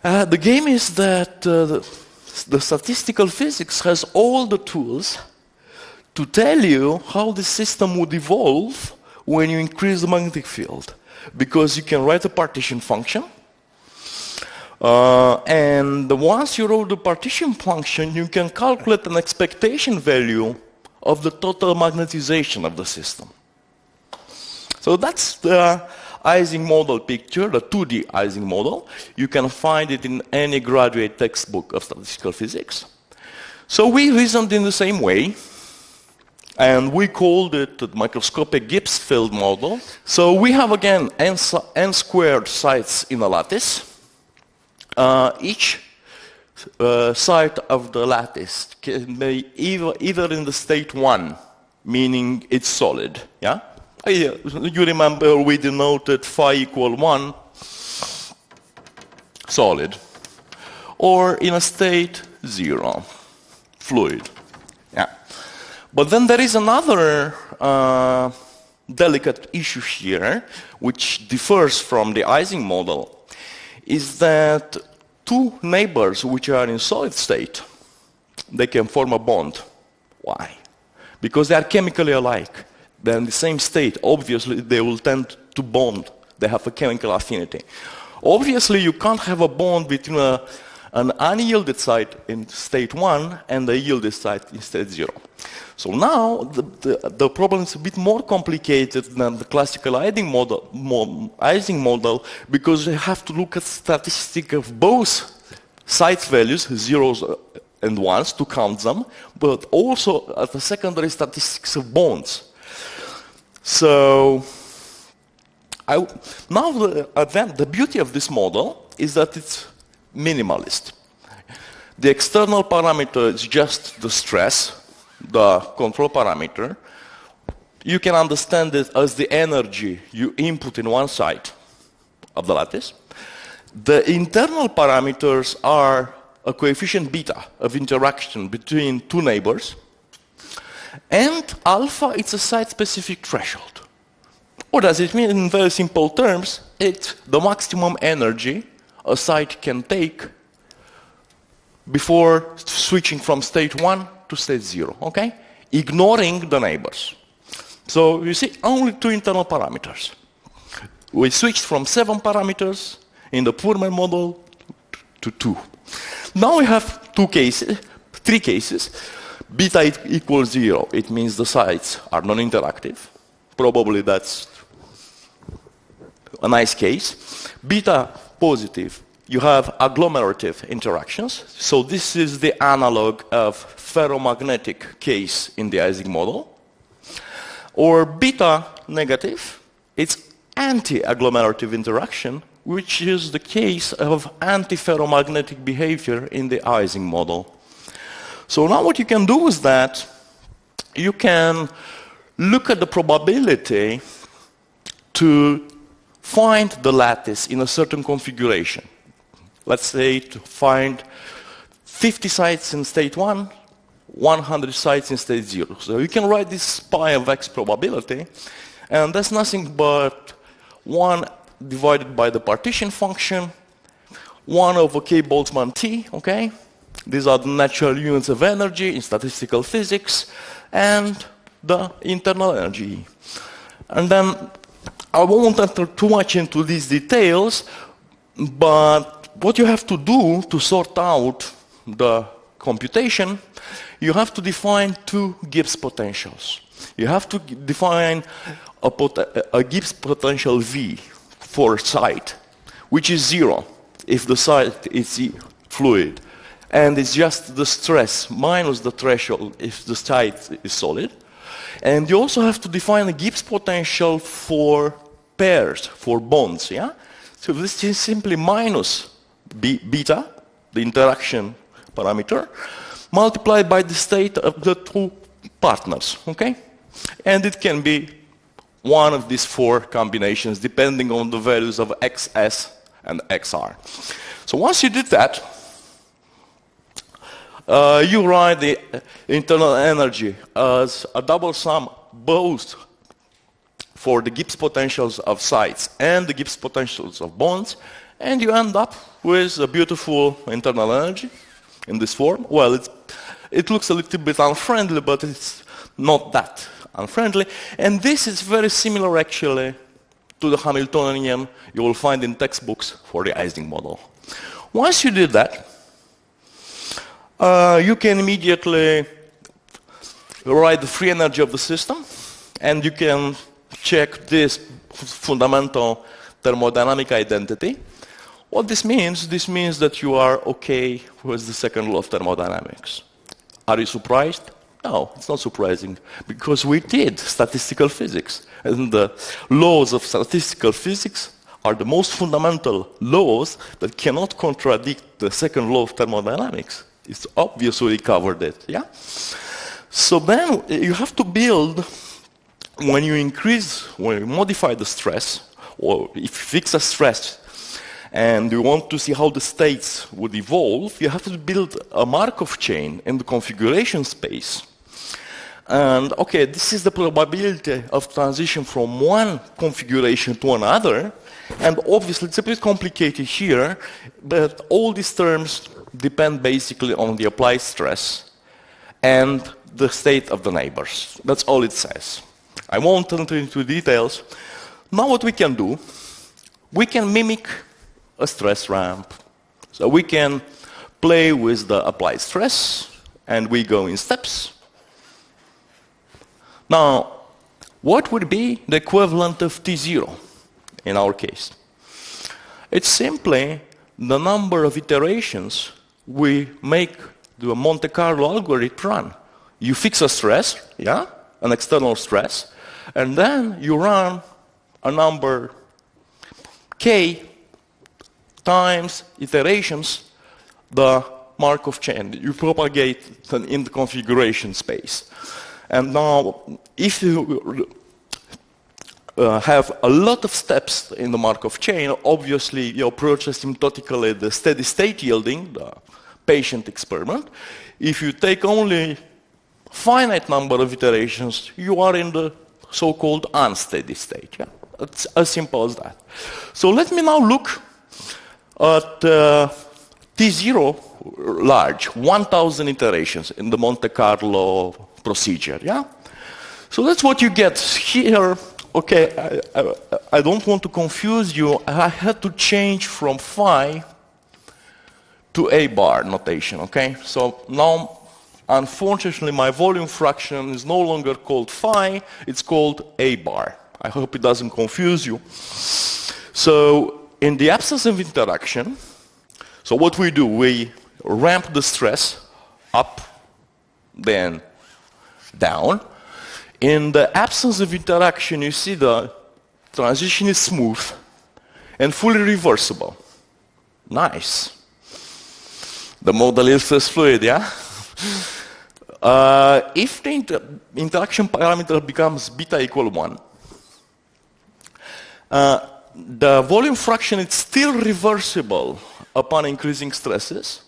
The game is that the statistical physics has all the tools to tell you how the system would evolve when you increase the magnetic field. Because you can write a partition function, and once you wrote the partition function, you can calculate an expectation value of the total magnetization of the system. So that's the Ising model picture, the 2D Ising model. You can find it in any graduate textbook of statistical physics. So we reasoned in the same way, and we called it the microscopic Gibbs field model. So we have again n squared sites in a lattice. Each site of the lattice can be either in the state 1, meaning it's solid, yeah? You remember we denoted phi equal 1, solid, or in a state 0, fluid. Yeah. But then there is another delicate issue here, which differs from the Ising model, is that two neighbors which are in solid state, they can form a bond. Why? Because they are chemically alike. They're in the same state. Obviously, they will tend to bond. They have a chemical affinity. Obviously, you can't have a bond between an unyielded site in state 1 and a yielded site in state 0. So now, the problem is a bit more complicated than the classical Ising model, because you have to look at statistics of both site values, zeros and ones, to count them, but also at the secondary statistics of bonds. So now the beauty of this model is that it's minimalist. The external parameter is just the stress, the control parameter. You can understand it as the energy you input in one side of the lattice. The internal parameters are a coefficient beta of interaction between two neighbors, and alpha, it's a site-specific threshold. What does it mean? In very simple terms, it's the maximum energy a site can take before switching from state 1 to state 0, okay? Ignoring the neighbors. So you see, only two internal parameters. We switched from 7 parameters in the Pullman model to 2. Now we have 3 cases. Beta equals 0, it means the sites are non-interactive. Probably that's a nice case. Beta positive, you have agglomerative interactions. So this is the analog of ferromagnetic case in the Ising model. Or beta negative, it's anti-agglomerative interaction, which is the case of anti-ferromagnetic behavior in the Ising model. So now what you can do is that you can look at the probability to find the lattice in a certain configuration. Let's say to find 50 sites in state 1, 100 sites in state 0. So you can write this pi of x probability, and that's nothing but 1 divided by the partition function, 1 over k Boltzmann T, okay? These are the natural units of energy in statistical physics, and the internal energy. And then I won't enter too much into these details, but what you have to do to sort out the computation, you have to define two Gibbs potentials. You have to define a Gibbs potential V for site, which is 0 if the site is fluid, and it's just the stress minus the threshold if the site is solid. And you also have to define a Gibbs potential for pairs, for bonds, yeah? So this is simply minus beta, the interaction parameter, multiplied by the state of the two partners, okay? And it can be one of these four combinations depending on the values of XS and XR. So once you did that, you write the internal energy as a double sum both for the Gibbs potentials of sites and the Gibbs potentials of bonds, and you end up with a beautiful internal energy in this form. Well, it looks a little bit unfriendly, but it's not that unfriendly. And this is very similar, actually, to the Hamiltonian you will find in textbooks for the Ising model. Once you did that, you can immediately write the free energy of the system, and you can check this fundamental thermodynamic identity. What this means that you are okay with the second law of thermodynamics. Are you surprised? No, it's not surprising, because we did statistical physics, and the laws of statistical physics are the most fundamental laws that cannot contradict the second law of thermodynamics. It's obvious we covered it, yeah? So then you have to build, when you modify the stress, or if you fix a stress, and you want to see how the states would evolve, you have to build a Markov chain in the configuration space. And okay, this is the probability of transition from one configuration to another, and obviously it's a bit complicated here, but all these terms depend basically on the applied stress and the state of the neighbors. That's all it says. I won't enter into details. Now what we can do, we can mimic a stress ramp. So we can play with the applied stress, and we go in steps. Now, what would be the equivalent of T0 in our case? It's simply the number of iterations we make the Monte Carlo algorithm run. You fix a stress, yeah, an external stress, and then you run a number k times iterations the Markov chain. You propagate in the configuration space. And now, if you have a lot of steps in the Markov chain, obviously you approach asymptotically the steady state yielding, the patient experiment. If you take only finite number of iterations, you are in the so-called unsteady state. Yeah? It's as simple as that. So let me now look at T0 large, 1,000 iterations in the Monte Carlo procedure. Yeah? So that's what you get here. Okay, I don't want to confuse you. I had to change from phi to a bar notation, okay? So now, unfortunately, my volume fraction is no longer called phi, it's called a bar. I hope it doesn't confuse you. So, in the absence of interaction, so what we do, we ramp the stress up, then down. In the absence of interaction, you see the transition is smooth and fully reversible. Nice. The model is less fluid, yeah? If the interaction parameter becomes beta equal 1, the volume fraction is still reversible upon increasing stresses,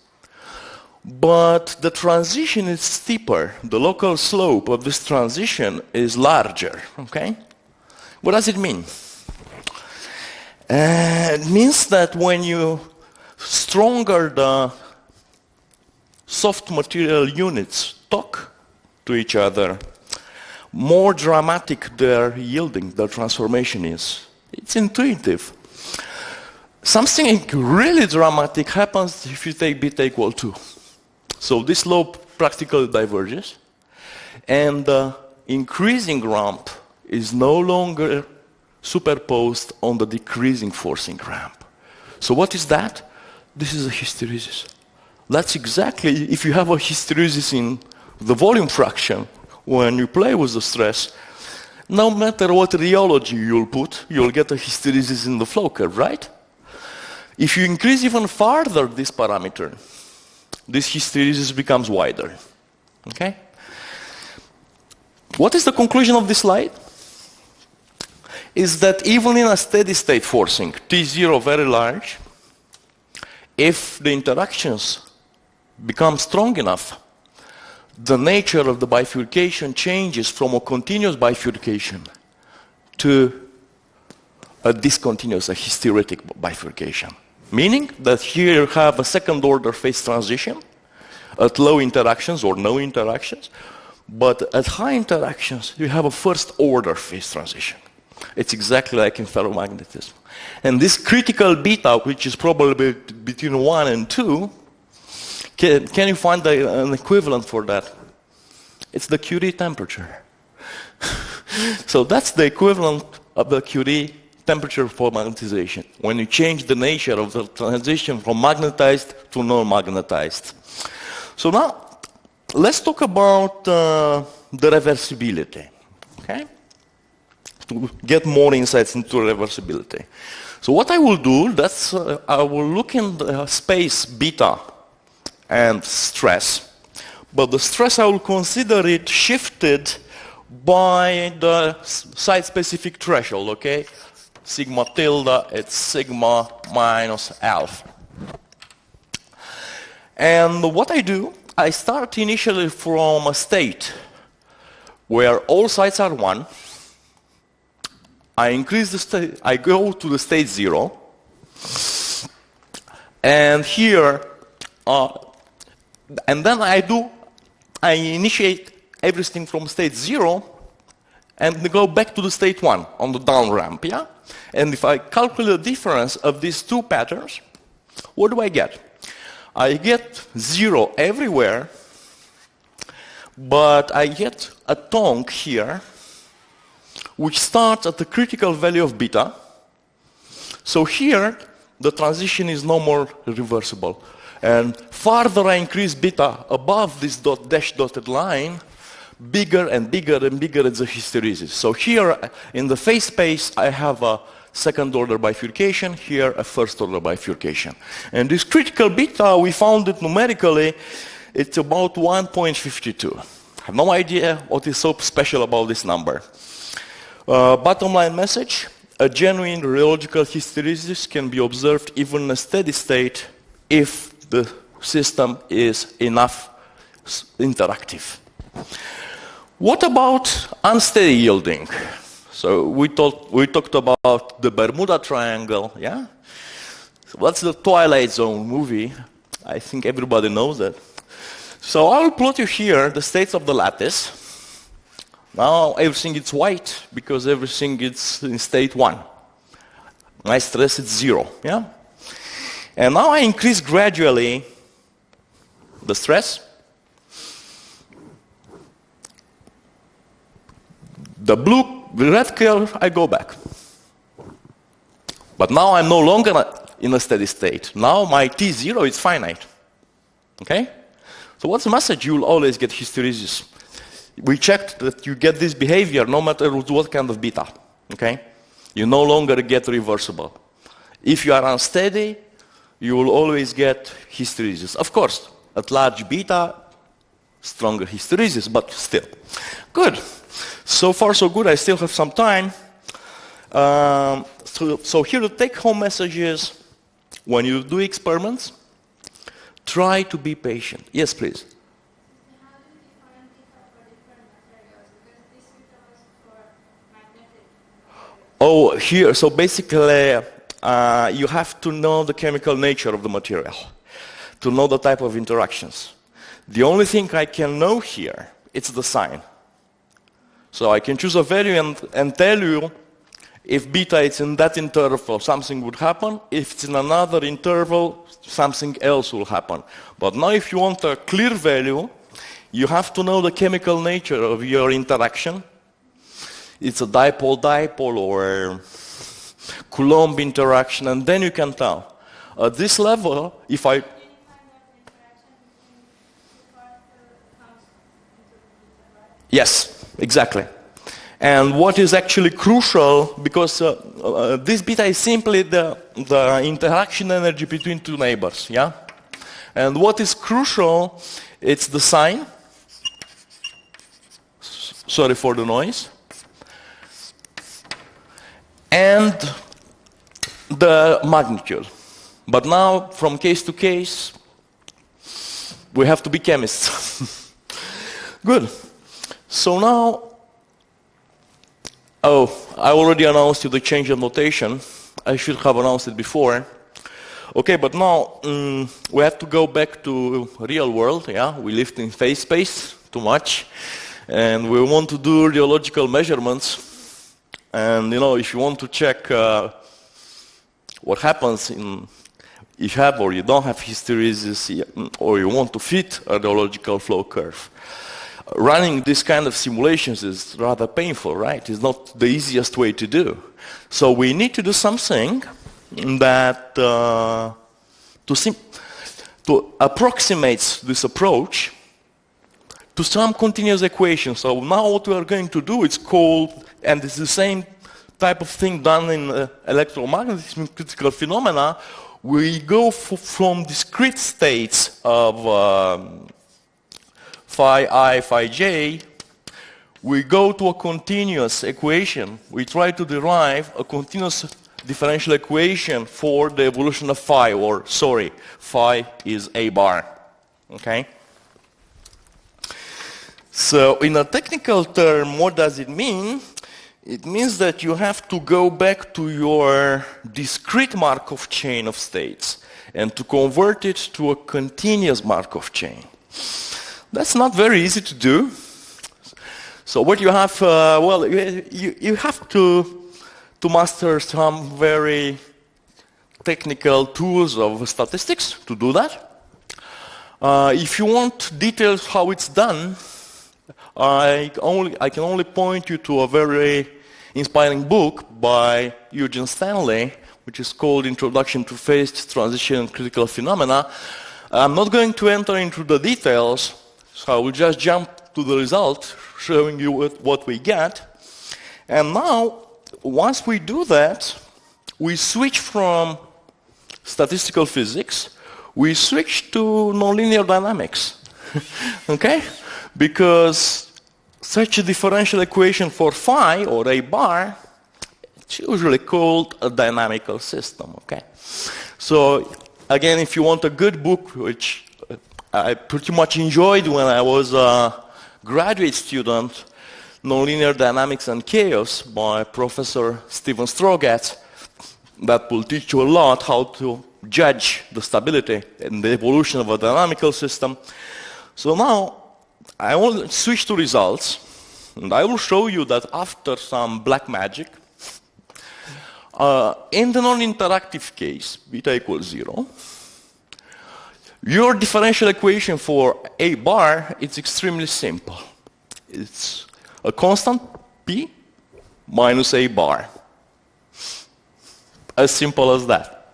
but the transition is steeper. The local slope of this transition is larger, okay? What does it mean? It means that when you stronger the soft material units talk to each other, more dramatic their yielding, their transformation is. It's intuitive. something really dramatic happens if you take beta equal 2. So this slope practically diverges, and the increasing ramp is no longer superposed on the decreasing forcing ramp. So what is that? This is a hysteresis. That's exactly, if you have a hysteresis in the volume fraction, when you play with the stress, no matter what rheology you'll put, you'll get a hysteresis in the flow curve, right? If you increase even further this parameter, this hysteresis becomes wider, okay? What is the conclusion of this slide? Is that even in a steady state forcing, T0 very large, if the interactions become strong enough, the nature of the bifurcation changes from a continuous bifurcation to a discontinuous, a hysteretic bifurcation. Meaning that here you have a second order phase transition at low interactions or no interactions, but at high interactions you have a first order phase transition. It's exactly like in ferromagnetism. And this critical beta, which is probably between 1 and 2, can you find an equivalent for that? It's the Curie temperature. So that's the equivalent of the Curie temperature for magnetization, when you change the nature of the transition from magnetized to non-magnetized. So now, let's talk about the reversibility, okay? To get more insights into reversibility. So what I will do, that's I will look in the space beta and stress, but the stress I will consider it shifted by the site-specific threshold, okay? Sigma tilde, it's sigma minus alpha. And what I do, I start initially from a state where all sites are 1. I increase the state, I go to the state 0. And here, and then I initiate everything from state 0 and go back to the state 1 on the down ramp, yeah? And if I calculate the difference of these two patterns, what do I get? I get 0 everywhere, but I get a tongue here, which starts at the critical value of beta. So here, the transition is no more reversible. And farther I increase beta above this dash dotted line, bigger and bigger and bigger is the hysteresis. So here, in the phase space, I have a second order bifurcation, here a first order bifurcation. And this critical beta, we found it numerically, it's about 1.52. I have no idea what is so special about this number. Bottom line message, a genuine rheological hysteresis can be observed even in a steady state if the system is enough interactive. What about unsteady yielding? So we talked about the Bermuda Triangle, yeah? So that's the Twilight Zone movie. I think everybody knows that. So I will plot you here the states of the lattice. Now everything is white because everything is in state 1. My stress is 0, yeah? And now I increase gradually the stress. The red curve, I go back. But now I'm no longer in a steady state. Now my T0 is finite. Okay? So what's the message? You'll always get hysteresis. We checked that you get this behavior no matter what kind of beta. Okay? You no longer get reversible. If you are unsteady, you will always get hysteresis. Of course, at large beta, stronger hysteresis, but still. Good. So far, so good. I still have some time. So here the take-home message is, when you do experiments, try to be patient. Yes, please. How do you define beta for different materials? Because this beta was for magnetic materials. Oh, here. So basically, you have to know the chemical nature of the material to know the type of interactions. The only thing I can know here, it's the sign. So I can choose a value and tell you If beta is in that interval, something would happen. If it's in another interval, something else will happen. But now if you want a clear value, you have to know the chemical nature of your interaction. It's a dipole-dipole or Coulomb interaction, and then you can tell. At this level, if I... Yes, exactly. And what is actually crucial, because this beta is simply the interaction energy between two neighbors, yeah? And what is crucial, it's the sign. Sorry for the noise. And the magnitude. But now, from case to case, we have to be chemists. Good. So now, I already announced you the change of notation. I should have announced it before. Okay, but now we have to go back to real world. Yeah, we lived in phase space too much, and we want to do rheological measurements. And you know, if you want to check what happens if you have or you don't have hysteresis, or you want to fit a rheological flow curve, running this kind of simulations is rather painful, right? It's not the easiest way to do. So we need to do something that to approximate this approach to some continuous equation. So now what we are going to do, it's called, and it's the same type of thing done in electromagnetism critical phenomena. We go from discrete states of phi I, phi j, we go to a continuous equation. We try to derive a continuous differential equation for the evolution of phi, or sorry, phi is a bar, okay? So in a technical term, what does it mean? It means that you have to go back to your discrete Markov chain of states and to convert it to a continuous Markov chain. That's not very easy to do. So what you have, well, you have to master some very technical tools of statistics to do that. If you want details how it's done, I can only point you to a very inspiring book by Eugene Stanley, which is called Introduction to Phase Transition and Critical Phenomena. I'm not going to enter into the details, so I will just jump to the result, showing you what we get. And now, once we do that, we switch from statistical physics, we switch to nonlinear dynamics. Okay? Because such a differential equation for phi, or a bar, it's usually called a dynamical system. Okay? So, again, if you want a good book, which I pretty much enjoyed when I was a graduate student, Nonlinear Dynamics and Chaos by Professor Stephen Strogatz, that will teach you a lot how to judge the stability and the evolution of a dynamical system. So now, I will switch to results, and I will show you that after some black magic, in the non-interactive case, beta equals 0, your differential equation for a bar is extremely simple. It's a constant p minus a bar. As simple as that.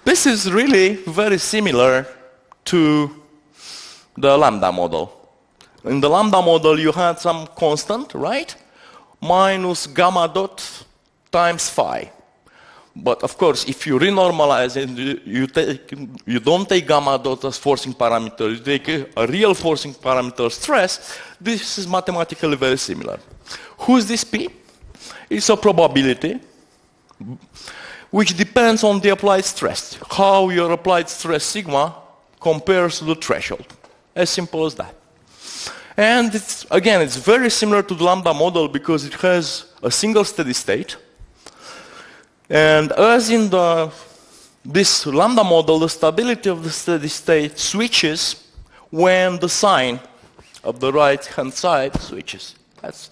This is really very similar to the lambda model. In the lambda model, you had some constant, right? Minus gamma dot times phi. But of course, if you renormalize it, you don't take gamma dot as forcing parameter, you take a real forcing parameter stress. This is mathematically very similar. Who's this p? It's a probability, which depends on the applied stress. How your applied stress sigma compares to the threshold. As simple as that. And again, it's very similar to the lambda model because it has a single steady state. And as in this lambda model, the stability of the steady state switches when the sign of the right-hand side switches. That's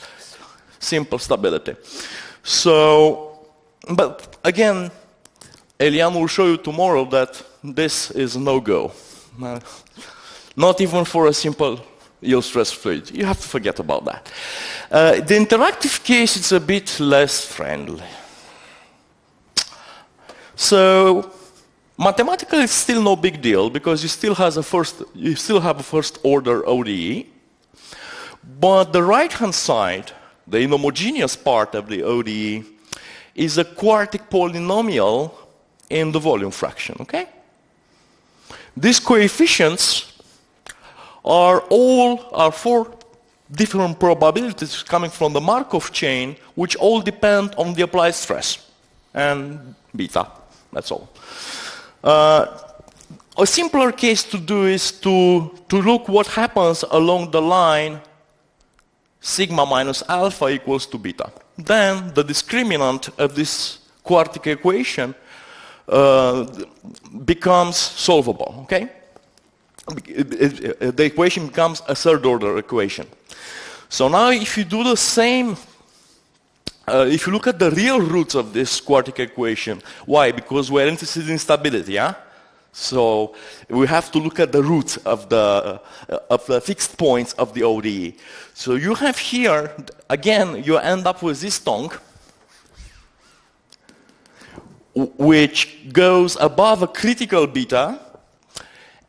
simple stability. So But again, Eliane will show you tomorrow that this is no-go. Not even for a simple yield stress fluid. You have to forget about that. The interactive case is a bit less friendly. So mathematically, it's still no big deal because you still have a first order ODE. But the right-hand side, the inhomogeneous part of the ODE, is a quartic polynomial in the volume fraction, okay? These coefficients are four different probabilities coming from the Markov chain, which all depend on the applied stress and beta, that's all. A simpler case to do is to look what happens along the line sigma minus alpha equals to beta. Then the discriminant of this quartic equation becomes solvable, okay? The equation becomes a third order equation. So now if you do the same, if you look at the real roots of this quartic equation, why? Because we're interested in stability, yeah? So we have to look at the roots of the fixed points of the ODE. So you have here, again, you end up with this tongue, which goes above a critical beta,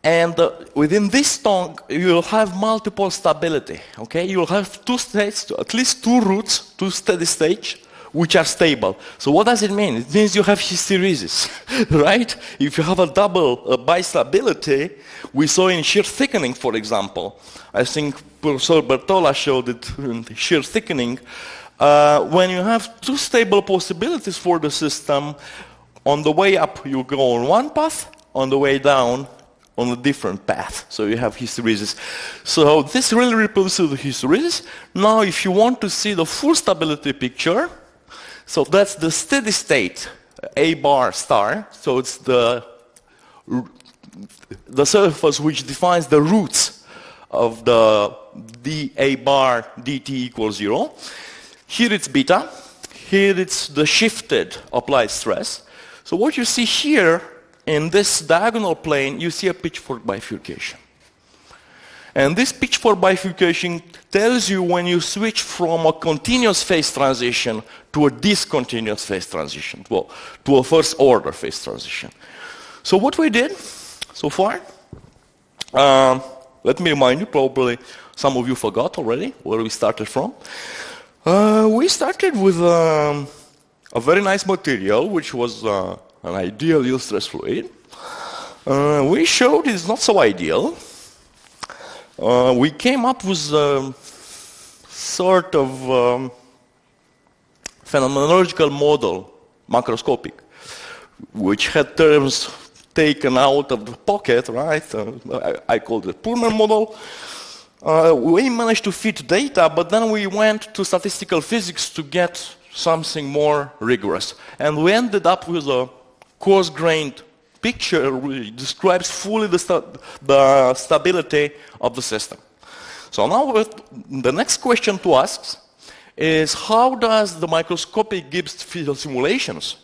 and within this tongue, you'll have multiple stability, okay? You'll have two states, at least two roots, two steady states, which are stable. So what does it mean? It means you have hysteresis, right? If you have a double bistability, we saw in shear thickening, for example. I think Professor Bertola showed it in shear thickening. When you have two stable possibilities for the system, on the way up you go on one path, on the way down on a different path. So you have hysteresis. So this really reproduces the hysteresis. Now if you want to see the full stability picture, so that's the steady state, A bar star. So it's the surface which defines the roots of the dA bar dt equals 0. Here it's beta. Here it's the shifted applied stress. So what you see here in this diagonal plane, you see a pitchfork bifurcation. And this pitchfork bifurcation tells you when you switch from a continuous phase transition to a discontinuous phase transition, well, to a first order phase transition. So what we did so far, let me remind you, probably some of you forgot already where we started from. We started with a very nice material, which was an ideal yield stress fluid. We showed it's not so ideal. We came up with a sort of phenomenological model, macroscopic, which had terms taken out of the pocket, right? I called it Pullman model. We managed to fit data, but then we went to statistical physics to get something more rigorous. And we ended up with a coarse-grained picture which describes fully the stability of the system. So now the next question to ask is how does the microscopic Gibbs field simulations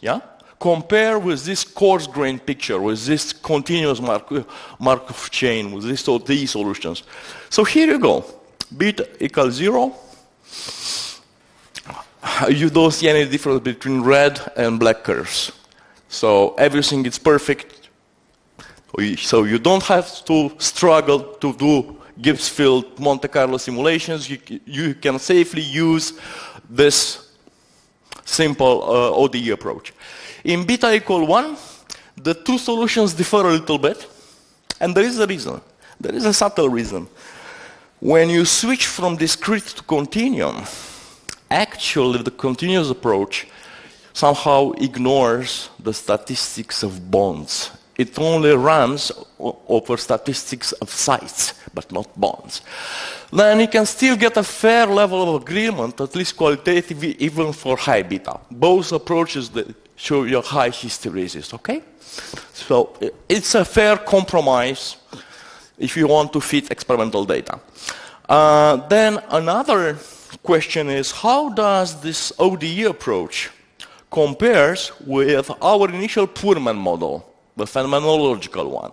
compare with this coarse-grained picture, with this continuous Markov chain, with this ODE solutions? So here you go. Beta equals 0. You don't see any difference between red and black curves. So everything is perfect. So you don't have to struggle to do Gibbs field Monte Carlo simulations. You can safely use this simple ODE approach. In beta equal 1, the two solutions differ a little bit. And there is a reason. There is a subtle reason. When you switch from discrete to continuum, actually the continuous approach somehow ignores the statistics of bonds. It only runs over statistics of sites, but not bonds. Then you can still get a fair level of agreement, at least qualitatively, even for high beta. Both approaches that show you high hysteresis, okay? So it's a fair compromise if you want to fit experimental data. Then another question is, how does this ODE approach compares with our initial Pullman model, the phenomenological one.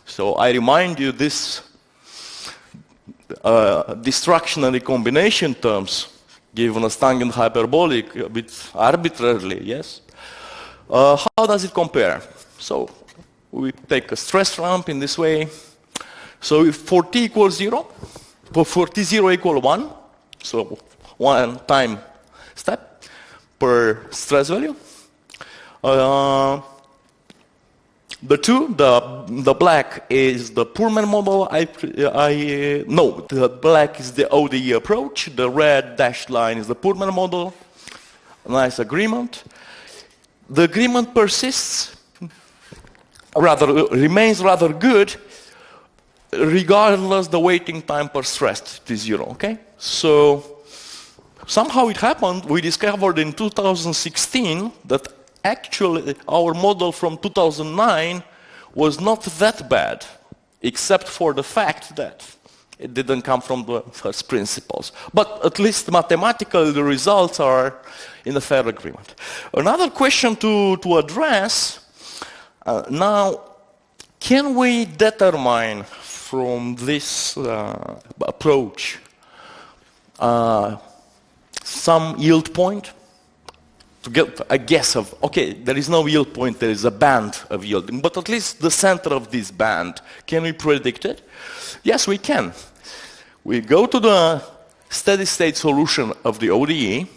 So I remind you this distraction and recombination terms given as tangent hyperbolic a bit arbitrarily, yes? How does it compare? So we take a stress ramp in this way. So if for t equals 0, for t0 equal 1, so one time step per stress value, the black is the Pullman model. No, the black is the ODE approach. The red dashed line is the Pullman model. Nice agreement. The agreement persists, remains rather good, regardless the waiting time per stress to 0. Okay, so somehow it happened. We discovered in 2016 that actually our model from 2009 was not that bad, except for the fact that it didn't come from the first principles. But at least mathematically the results are in a fair agreement. Another question to address now, can we determine from this approach some yield point? To get a guess of, okay, there is no yield point, there is a band of yielding, but at least the center of this band, can we predict it? Yes, we can. We go to the steady state solution of the ODE,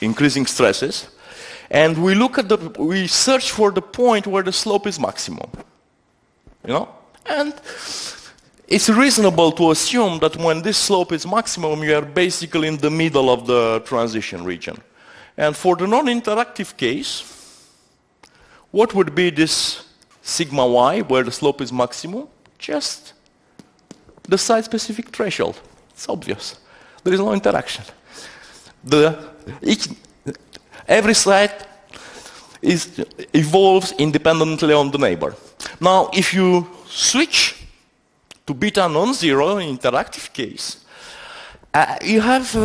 increasing stresses, and we look at we search for the point where the slope is maximum, you know? And it's reasonable to assume that when this slope is maximum, you are basically in the middle of the transition region. And for the non-interactive case, what would be this sigma y, where the slope is maximum? Just the site-specific threshold. It's obvious. There is no interaction. Every site evolves independently on the neighbor. Now, if you switch to beta non-zero in interactive case, you have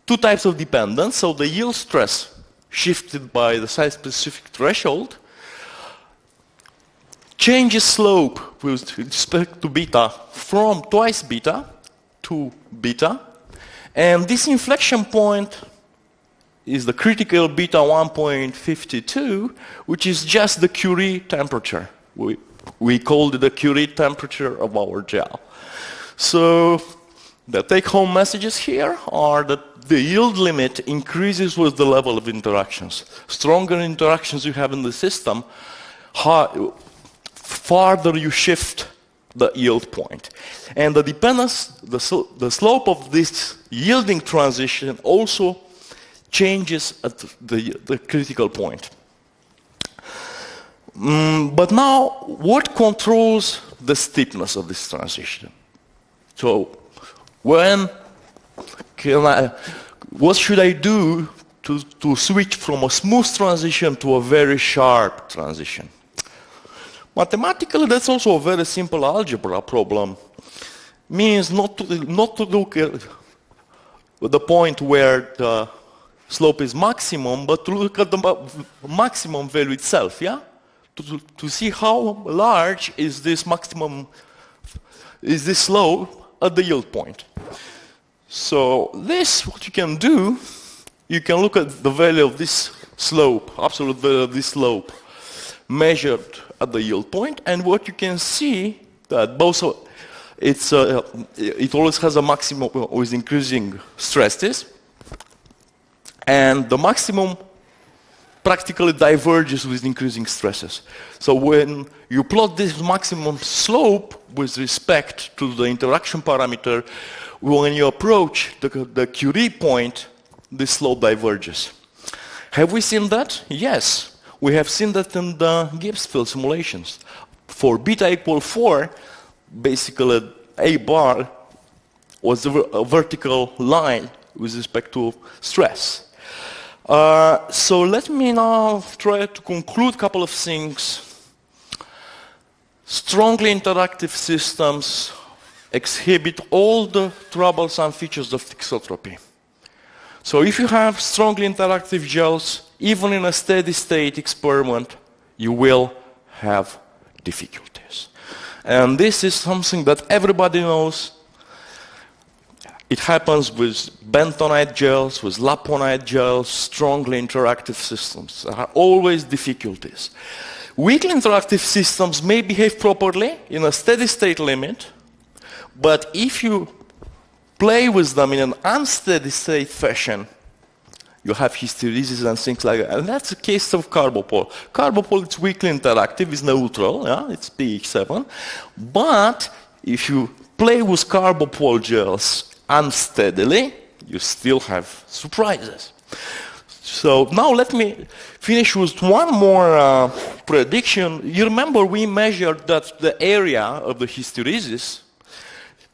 two types of dependence. So the yield stress shifted by the site-specific threshold changes slope with respect to beta from twice beta to beta. And this inflection point is the critical beta 1.52, which is just the Curie temperature. We called it the Curie temperature of our gel. So the take-home messages here are that the yield limit increases with the level of interactions. Stronger interactions you have in the system, farther you shift the yield point. And the dependence, the slope of this yielding transition also changes at the critical point. But now, what controls the steepness of this transition? So, what should I do to switch from a smooth transition to a very sharp transition? Mathematically, that's also a very simple algebra problem. Means not to look at the point where the slope is maximum, but to look at the maximum value itself, yeah? To see how large is this maximum, is this slope at the yield point. So this, what you can do, you can look at the value of this slope, absolute value of this slope, measured at the yield point, and what you can see that both it always has a maximum with increasing stresses, and the maximum practically diverges with increasing stresses. So when you plot this maximum slope with respect to the interaction parameter, when you approach the Curie point, this slope diverges. Have we seen that? Yes. We have seen that in the Gibbs field simulations. For beta equal 4, basically A bar was a vertical line with respect to stress. So let me now try to conclude a couple of things. Strongly interactive systems exhibit all the troublesome features of thixotropy. So if you have strongly interactive gels, even in a steady state experiment, you will have difficulties. And this is something that everybody knows. It happens with bentonite gels, with laponite gels, strongly interactive systems. There are always difficulties. Weakly interactive systems may behave properly in a steady state limit, but if you play with them in an unsteady state fashion, you have hysteresis and things like that. And that's the case of carbopol. Carbopol is weakly interactive, it's neutral, yeah? It's pH 7. But if you play with carbopol gels unsteadily, you still have surprises. So now let me finish with one more prediction. You remember we measured that the area of the hysteresis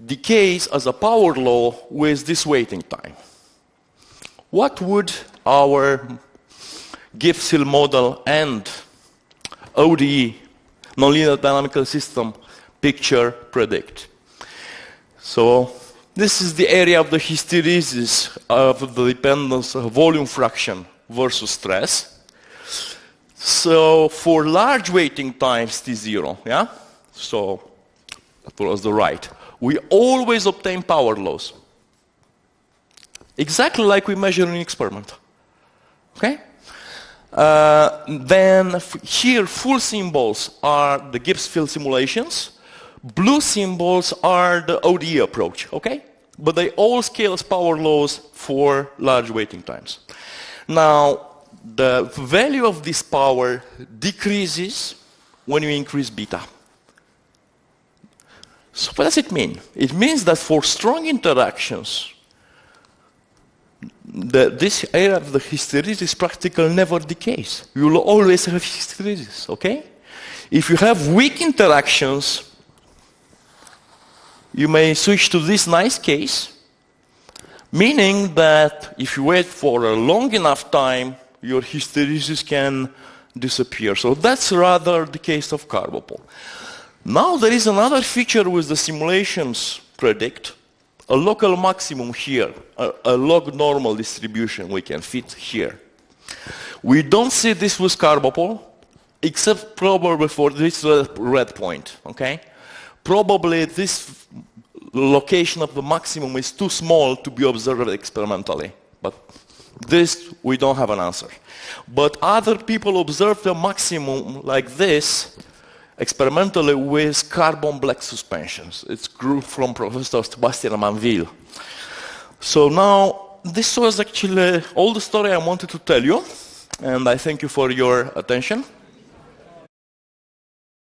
decays as a power law with this waiting time. What would our Gibbs-Hill model and ODE, nonlinear dynamical system, picture predict? So this is the area of the hysteresis of the dependence of volume fraction versus stress. So for large waiting times T0, yeah? So that was the right. We always obtain power laws. Exactly like we measure in experiment. Okay? Then here full symbols are the Gibbs-Field simulations. Blue symbols are the ODE approach, okay? But they all scale as power laws for large waiting times. Now, the value of this power decreases when you increase beta. So what does it mean? It means that for strong interactions, this area of the hysteresis practically never decays. You will always have hysteresis, okay? If you have weak interactions, you may switch to this nice case, meaning that if you wait for a long enough time, your hysteresis can disappear. So that's rather the case of carbopol. Now there is another feature with the simulations predict, a local maximum here, a log normal distribution we can fit here. We don't see this with carbopol, except probably for this red point, okay? Probably this location of the maximum is too small to be observed experimentally, but this we don't have an answer. But other people observe the maximum like this experimentally with carbon black suspensions. It's group from Professor Sebastian Manville. So now, this was actually all the story I wanted to tell you, and I thank you for your attention.